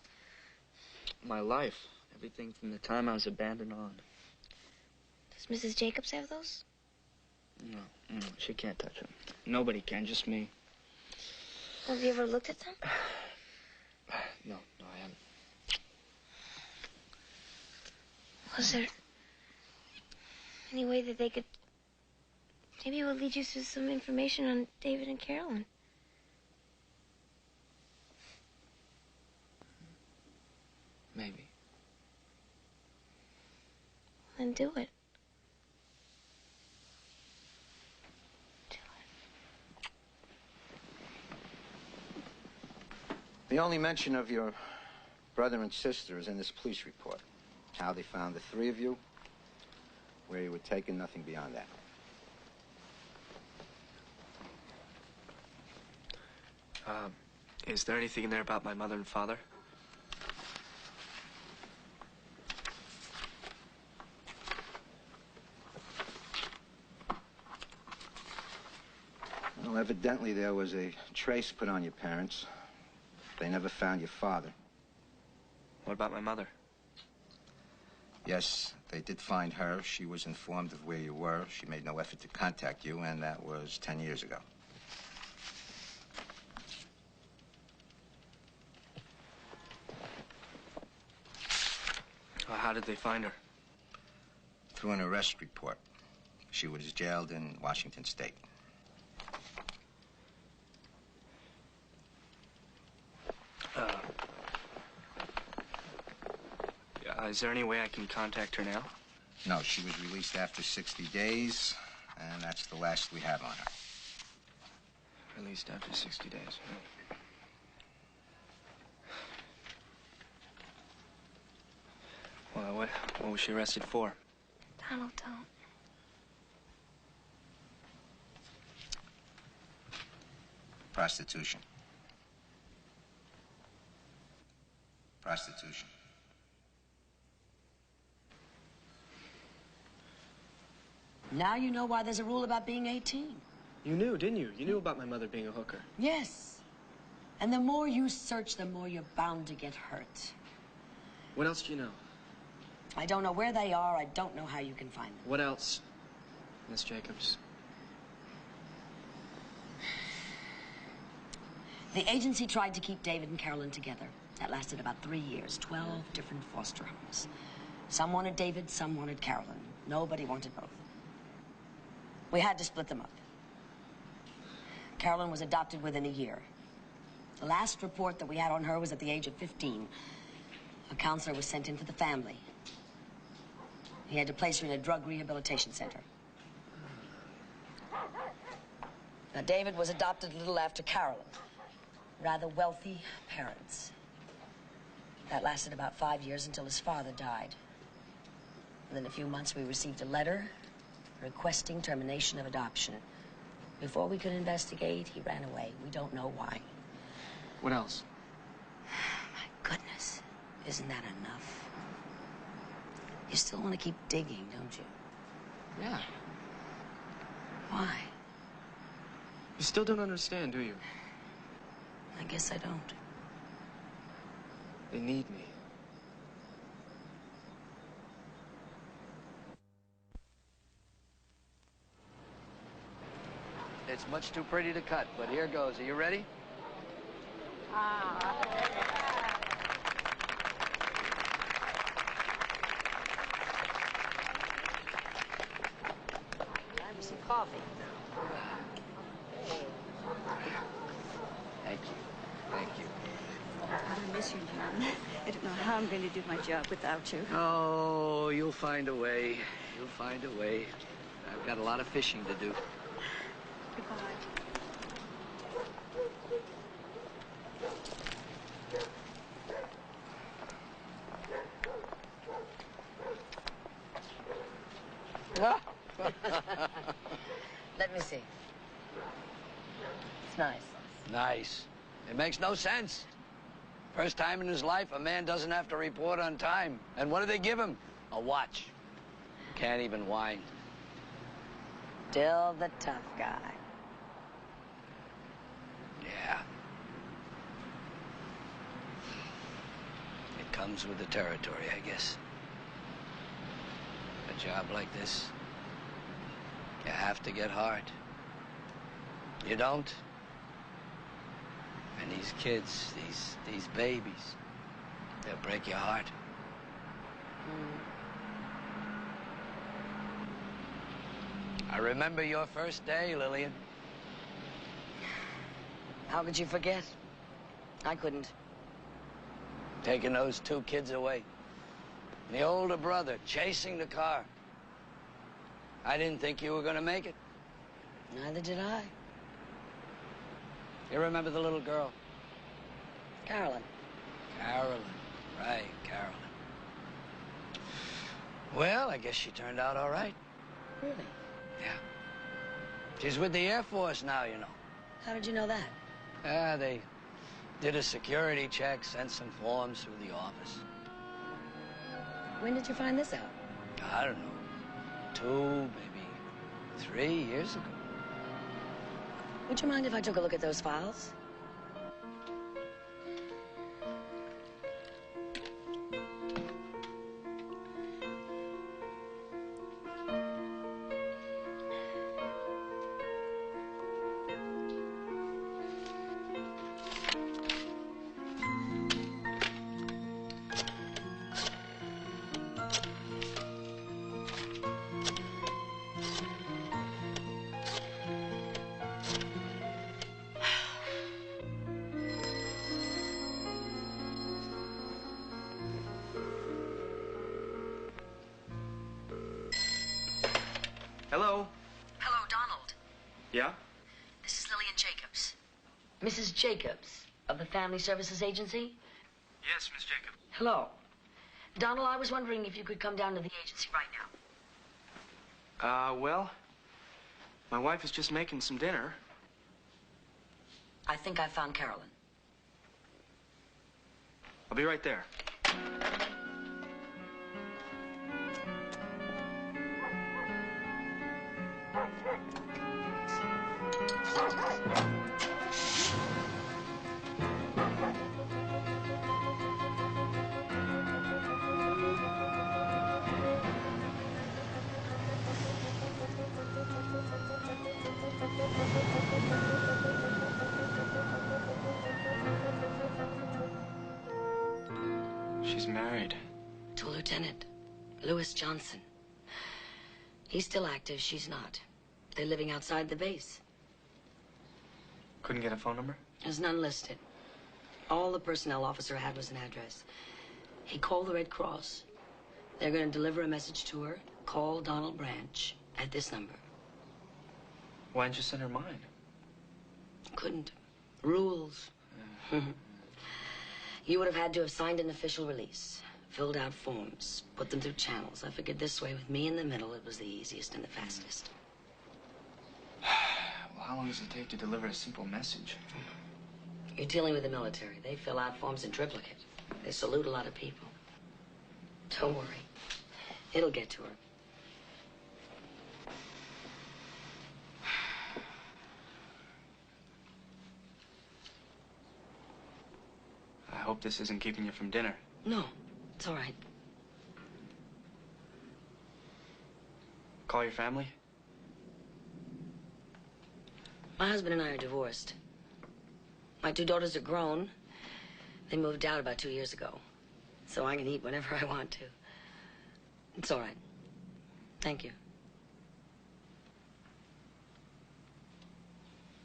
My life. Everything from the time I was abandoned on. Does Mrs. Jacobs have those? No, she can't touch them. Nobody can, just me. Have you ever looked at them? No, I haven't. Was there any way that they could... Maybe it would lead you to some information on David and Carolyn? Maybe. Then do it. The only mention of your brother and sister is in this police report. How they found the three of you, where you were taken, nothing beyond that. Is there anything in there about my mother and father? Well, evidently there was a trace put on your parents. They never found your father. What about my mother? Yes, they did find her. She was informed of where you were. She made no effort to contact you, and that was 10 years ago. Well, how did they find her? Through an arrest report. She was jailed in Washington State. Is there any way I can contact her now? No, she was released after 60 days, and that's the last we have on her. Released after 60 days. Well, what was she arrested for? Donald, don't. Prostitution. Prostitution. Now you know why there's a rule about being 18. You knew, didn't you? You knew about my mother being a hooker. Yes. And the more you search, the more you're bound to get hurt. What else do you know? I don't know where they are. I don't know how you can find them. What else, Miss Jacobs? The agency tried to keep David and Carolyn together. That lasted about 3 years, 12 different foster homes. Some wanted David, some wanted Carolyn. Nobody wanted both. We had to split them up. Carolyn was adopted within a year. The last report that we had on her was at the age of 15. A counselor was sent in for the family. He had to place her in a drug rehabilitation center. Now, David was adopted a little after Carolyn. Rather wealthy parents. That lasted about 5 years until his father died. Within a few months, we received a letter requesting termination of adoption. Before we could investigate, he ran away. We don't know why. What else? My goodness. Isn't that enough? You still want to keep digging, don't you? Yeah. Why? You still don't understand, do you? I guess I don't. They need me. It's much too pretty to cut, but here goes. Are you ready? Have some coffee. Thank you. Thank you. I miss you, John. I don't know how I'm going to do my job without you. Oh, you'll find a way. You'll find a way. I've got a lot of fishing to do. Goodbye. Let me see. It's nice. Nice. It makes no sense. First time in his life, a man doesn't have to report on time. And what do they give him? A watch. Can't even whine. Still the tough guy. Yeah. It comes with the territory, I guess. A job like this, you have to get hard. You don't? And these kids, these babies, they'll break your heart. I remember your first day, Lillian. How could you forget? I couldn't. Taking those 2 kids away. And the older brother chasing the car. I didn't think you were going to make it. Neither did I. You remember the little girl? Carolyn. Carolyn. Right, Carolyn. Well, I guess she turned out all right. Really? Yeah. She's with the Air Force now, you know. How did you know that? They did a security check, sent some forms through the office. When did you find this out? I don't know. 2, maybe 3 years ago. Would you mind if I took a look at those files? Yeah? This is Lillian Jacobs. Mrs. Jacobs of the Family Services Agency? Yes, Miss Jacobs. Hello. Donald, I was wondering if you could come down to the agency right now. Well, my wife is just making some dinner. I think I found Carolyn. I'll be right there. She's married. To a lieutenant, Lewis Johnson. He's still active, she's not. They're living outside the base. Couldn't get a phone number? There's none listed. All the personnel officer had was an address. He called the Red Cross. They're going to deliver a message to her. Call Donald Branch at this number. Why didn't you send her mine? Couldn't. Rules. You would have had to have signed an official release, filled out forms, put them through channels. I figured this way, with me in the middle, it was the easiest and the fastest. Well, how long does it take to deliver a simple message? You're dealing with the military. They fill out forms in triplicate. They salute a lot of people. Don't worry. It'll get to her. I hope this isn't keeping you from dinner. No, it's all right. Call your family? My husband and I are divorced. My 2 daughters are grown. They moved out about 2 years ago. So I can eat whenever I want to. It's all right. Thank you.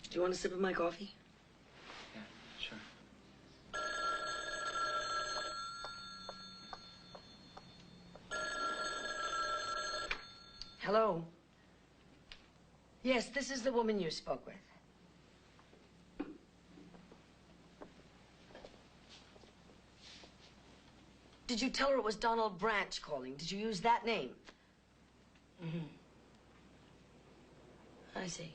Do you want a sip of my coffee? Yeah, sure. Hello? Yes, this is the woman you spoke with. Did you tell her it was Donald Branch calling? Did you use that name? Mm-hmm. I see.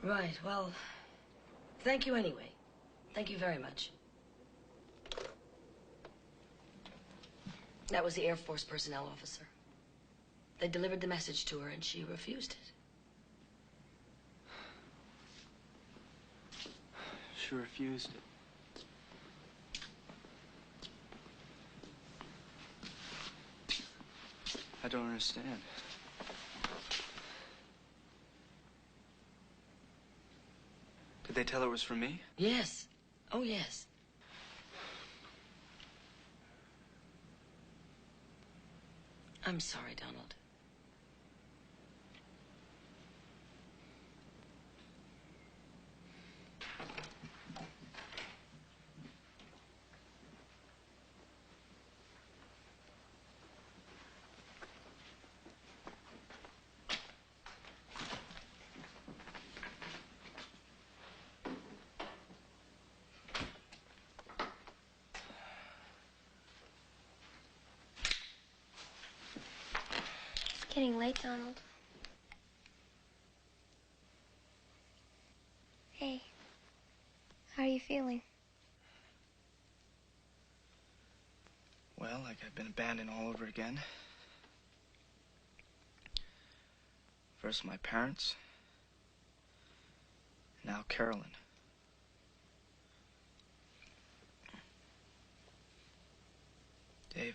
Right, well, thank you anyway. Thank you very much. That was the Air Force personnel officer. They delivered the message to her and she refused it. She refused it. I don't understand. Did they tell her it was for me? Yes. Oh, yes. I'm sorry, Donald. It's getting late, Donald. Hey, how are you feeling? Well, like I've been abandoned all over again. First my parents, now Carolyn. David.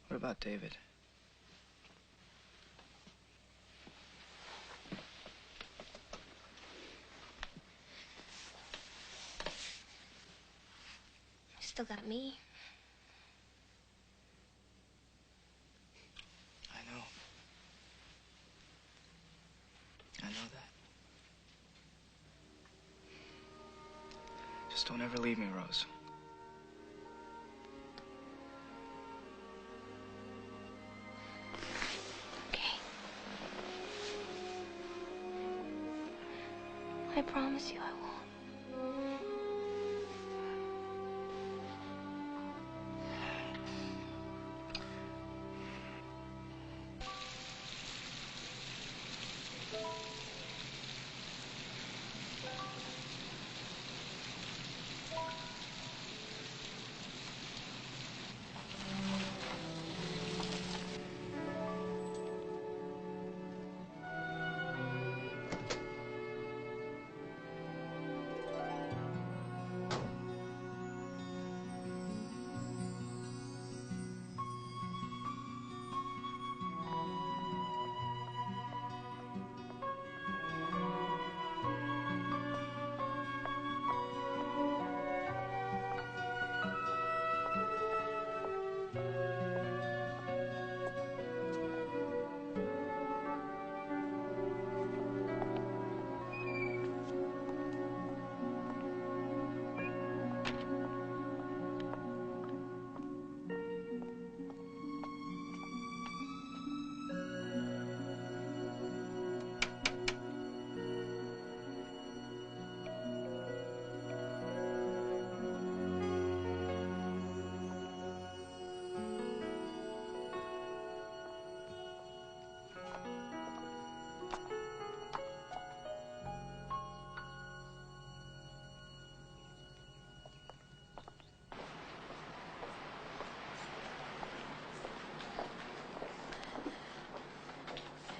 What about David? You still got me. I know. I know that. Just don't ever leave me, Rose. promise you I won't.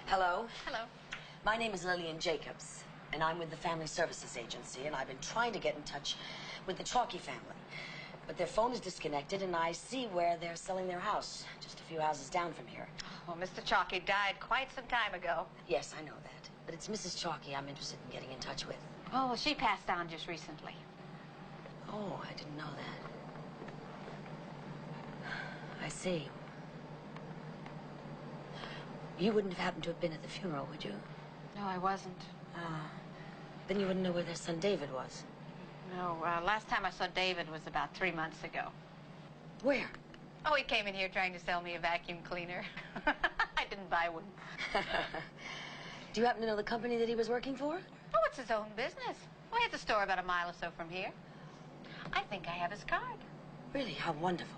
Hello? Hello. My name is Lillian Jacobs, and I'm with the Family Services Agency, and I've been trying to get in touch with the Chalky family. But their phone is disconnected, and I see where they're selling their house, just a few houses down from here. Well, Mr. Chalky died quite some time ago. Yes, I know that. But it's Mrs. Chalky I'm interested in getting in touch with. Oh, well, she passed on just recently. Oh, I didn't know that. I see. You wouldn't have happened to have been at the funeral, would you? No, I wasn't. Then you wouldn't know where their son David was. No, last time I saw David was about 3 months ago. Where? Oh, he came in here trying to sell me a vacuum cleaner. I didn't buy one. Do you happen to know the company that he was working for? Oh, it's his own business. Well, he has a store about a mile or so from here. I think I have his card. Really? How wonderful.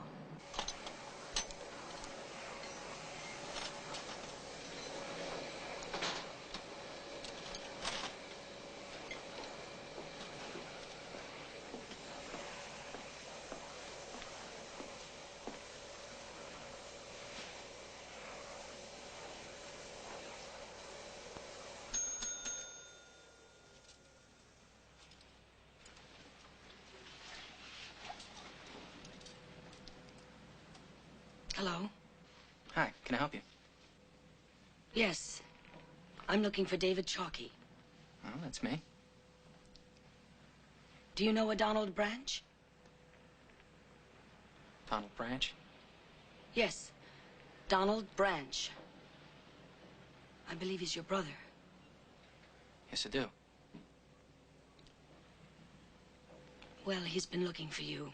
Hello? Hi, can I help you? Yes. I'm looking for David Chalky. Oh, that's me. Do you know a Donald Branch? Donald Branch? Yes. Donald Branch. I believe he's your brother. Yes, I do. Well, he's been looking for you.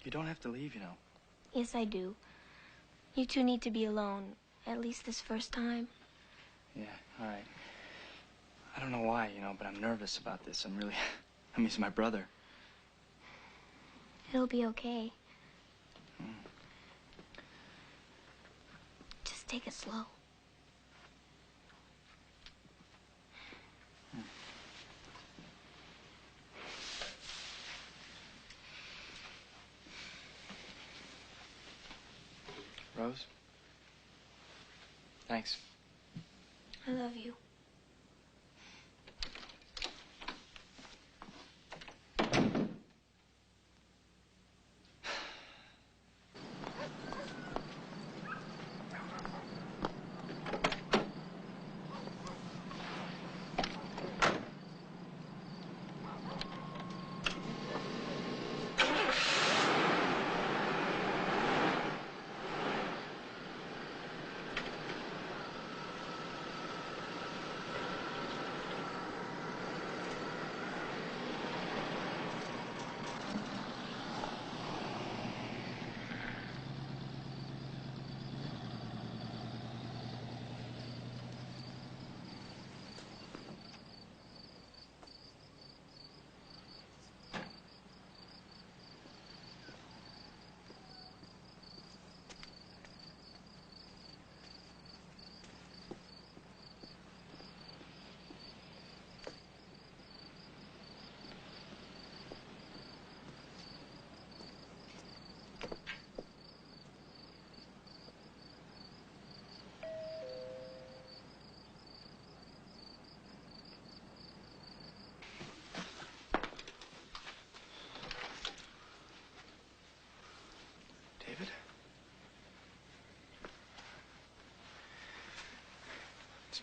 You don't have to leave, you know. Yes, I do. You two need to be alone, at least this first time. Yeah, all right. I don't know why, you know, but I'm nervous about this. I mean, he's my brother. It'll be okay. Just take it slow. Rose? Thanks. I love you.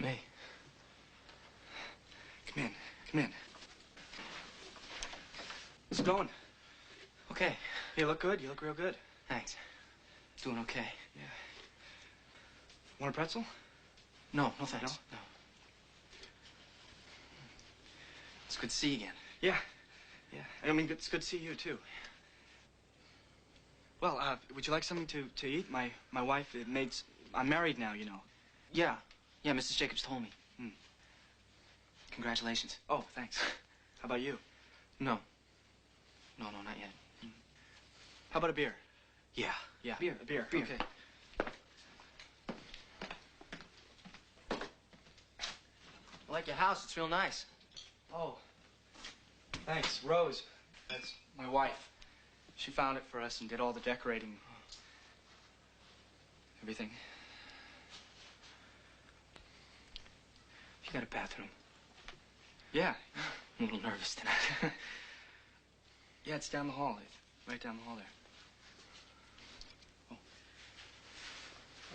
It's me. Come in. Come in. How's it going? Okay. You look good. You look real good. Thanks. Doing okay. Yeah. Want a pretzel? No, no thanks. No. It's good to see you again. Yeah. Yeah. I mean, it's good to see you, too. Well, would you like something to eat? My wife made... I'm married now, you know. Yeah. Yeah, Mrs. Jacobs told me. Congratulations. Oh, thanks. How about you? No. No, not yet. How about a beer? Yeah. Yeah. Beer. A beer. Beer. Okay. I like your house. It's real nice. Oh. Thanks. Rose. That's my wife. She found it for us and did all the decorating. Everything. You got a bathroom? Yeah. I'm a little nervous tonight. Yeah, it's down the hall. Right down the hall there. Oh.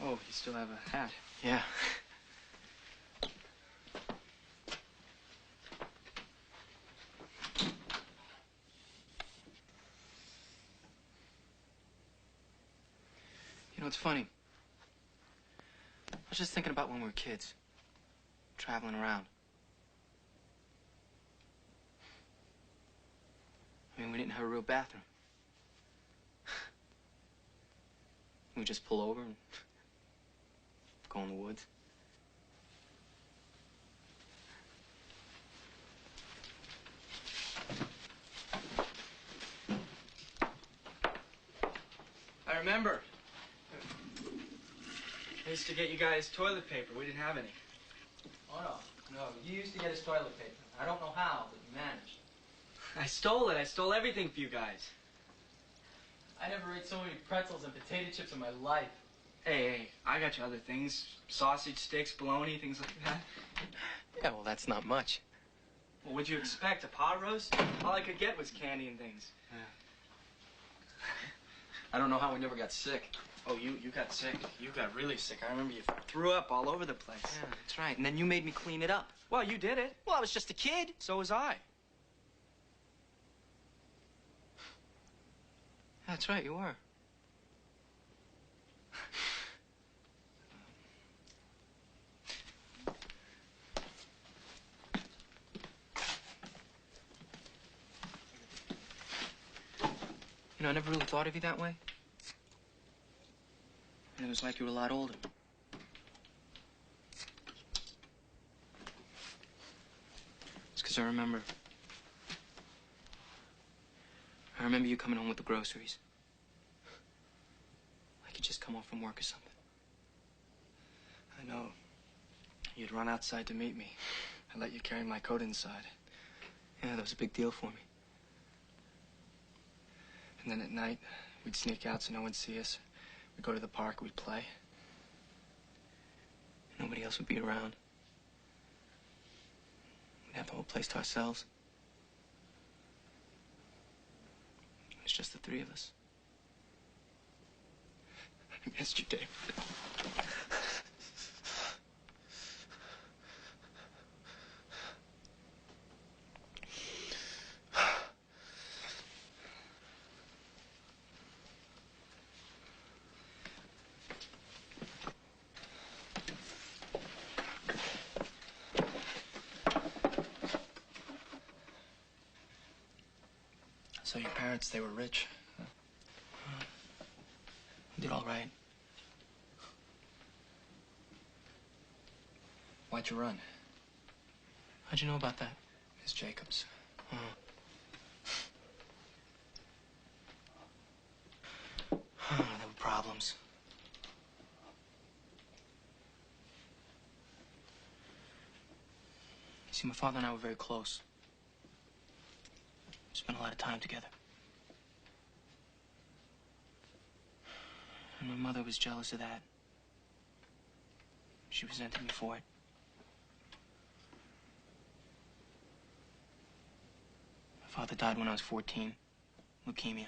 Oh, you still have a hat. Yeah. You know, it's funny. I was just thinking about when we were kids. Traveling around. I mean, we didn't have a real bathroom. We just pull over and go in the woods. I remember. I used to get you guys toilet paper. We didn't have any. Oh, no. No, you used to get us toilet paper. I don't know how, but you managed. I stole it. I stole everything for you guys. I never ate so many pretzels and potato chips in my life. Hey, I got you other things. Sausage sticks, bologna, things like that. Yeah, well, that's not much. Well, what'd you expect? A pot roast? All I could get was candy and things. I don't know how we never got sick. Oh, you got sick. You got really sick. I remember you threw up all over the place. Yeah, that's right. And then you made me clean it up. Well, you did it. Well, I was just a kid. So was I. That's right, you were. You know, I never really thought of you that way. And it was like you were a lot older. It's because I remember you coming home with the groceries. Like you just come home from work or something. I know. You'd run outside to meet me. I let you carry my coat inside. Yeah, that was a big deal for me. And then at night, we'd sneak out so no one'd see us. We'd go to the park, we'd play. Nobody else would be around. We'd have the whole place to ourselves. It was just the three of us. I missed you, Dave. So your parents, they were rich? Huh? We did all right. Why'd you run? How'd you know about that? Miss Jacobs. There were problems. You see, my father and I were very close. We spent a lot of time together. And my mother was jealous of that. She resented me for it. My father died when I was 14. Leukemia.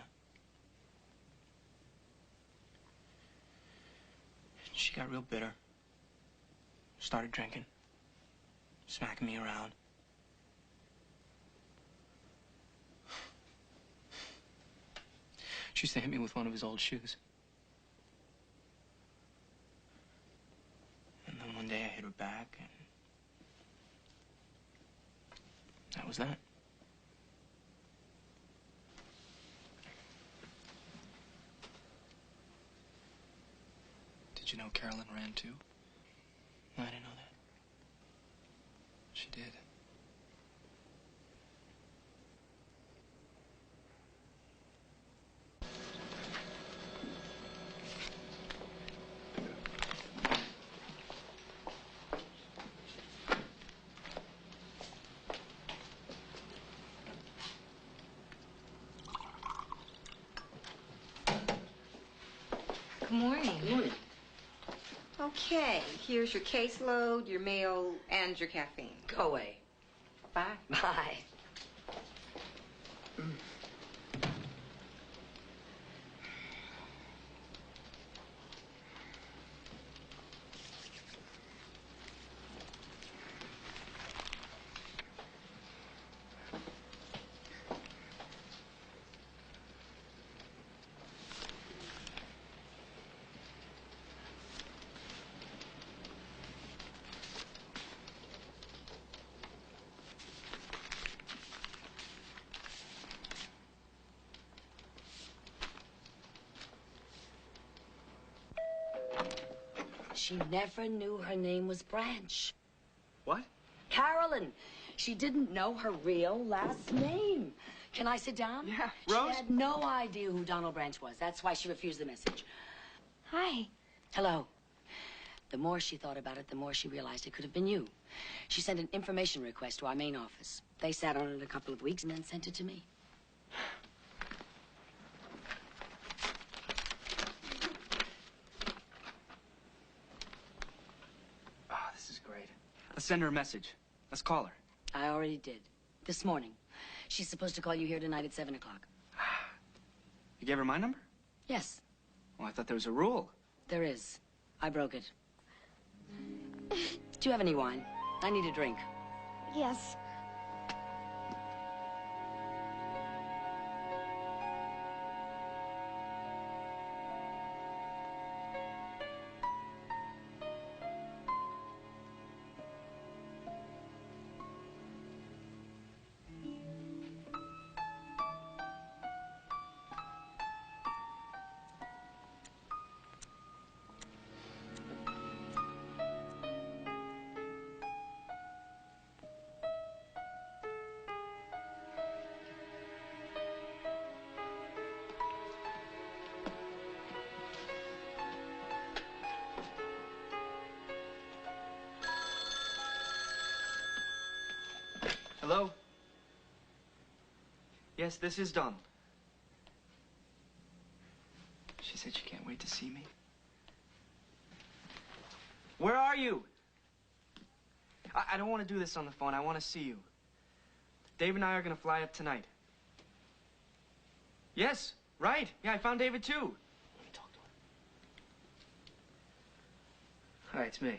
She got real bitter. Started drinking. smacking me around. She used to hit me with one of his old shoes. And then one day I hit her back, and that was that. Did you know Carolyn ran too? No, I didn't know that. She did. Good morning. Good morning. Okay, here's your caseload, your mail, and your caffeine. Go away. Bye. Bye. She never knew her name was Branch. What? Carolyn. She didn't know her real last name. Can I sit down? Yeah, Rose? She had no idea who Donald Branch was. That's why she refused the message. Hi. Hello. The more she thought about it, the more she realized it could have been you. She sent an information request to our main office. They sat on it a couple of weeks and then sent it to me. This is great. Let's send her a message. Let's call her. I already did. This morning. She's supposed to call you here tonight at 7 o'clock. You gave her my number? Yes, Well, I thought there was a rule. there is. I broke it. Do you have any wine? I need a drink. Yes. Hello? Yes, this is Donald. She said she can't wait to see me. Where are you? I don't want to do this on the phone. I want to see you. Dave and I are going to fly up tonight. Yes, right. Yeah, I found David too. Let me talk to him. Hi, it's me.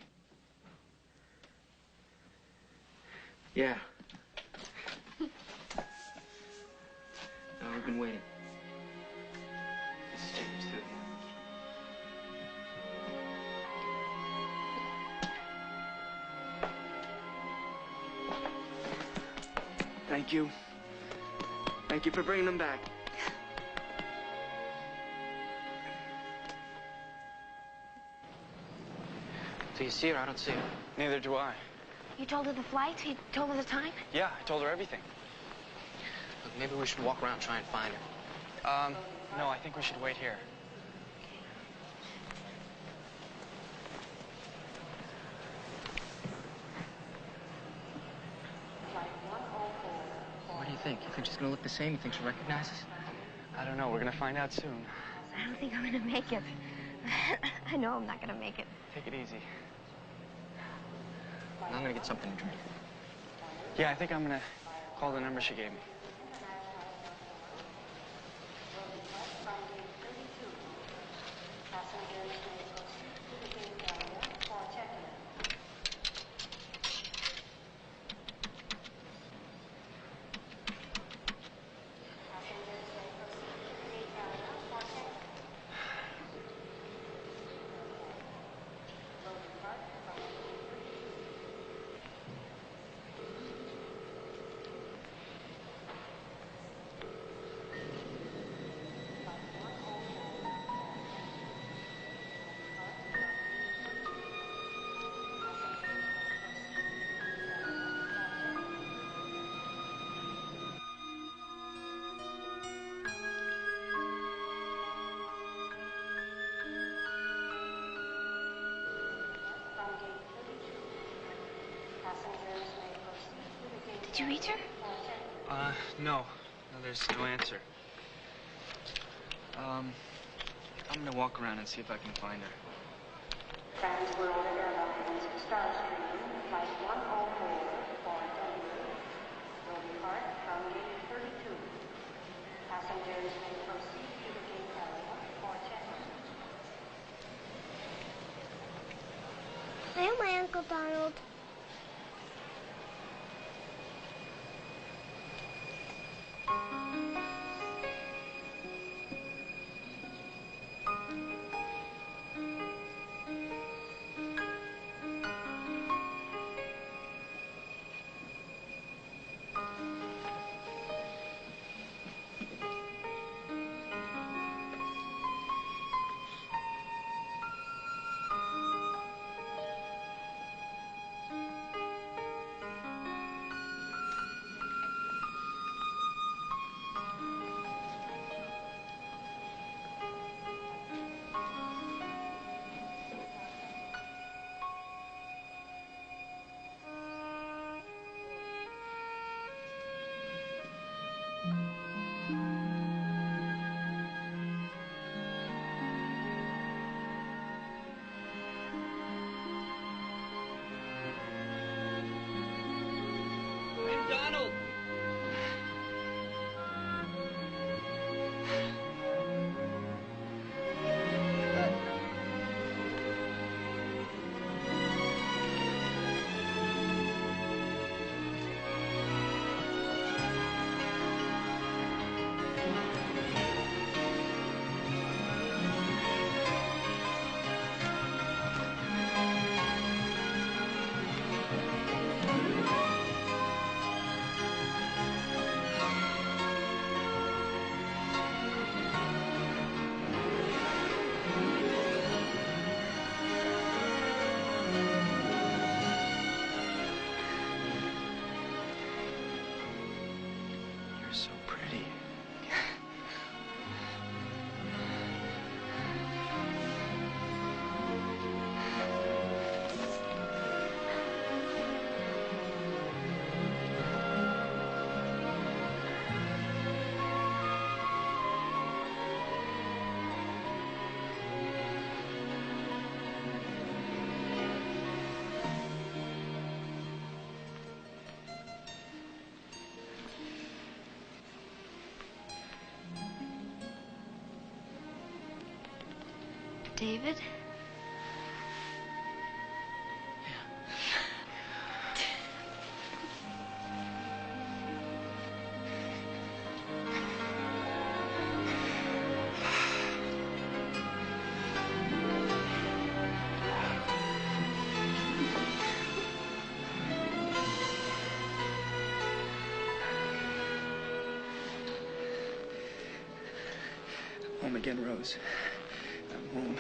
Yeah. No, we've been waiting. This is James too. Thank you. Thank you for bringing them back. Do you see her? I don't see her. Neither do I. You told her the flight? You told her the time? Yeah, I told her everything. Look, maybe we should walk around, try and find her. No, I think we should wait here. What do you think? You think she's gonna look the same? You think she'll recognize us? I don't know. We're gonna find out soon. I don't think I'm gonna make it. I know I'm not gonna make it. Take it easy. I'm gonna get something to drink. Yeah, I think I'm gonna call the number she gave me. Did you reach her? No. No, there's no answer. I'm gonna walk around and see if I can find her. Transworld Airlines Starstream Flight 104 for Denver will depart from gate 32. Passengers may proceed to the gate area for check-in. I am my Uncle Donald. Donald! You're so pretty. David? Home again, Rose. I'm home.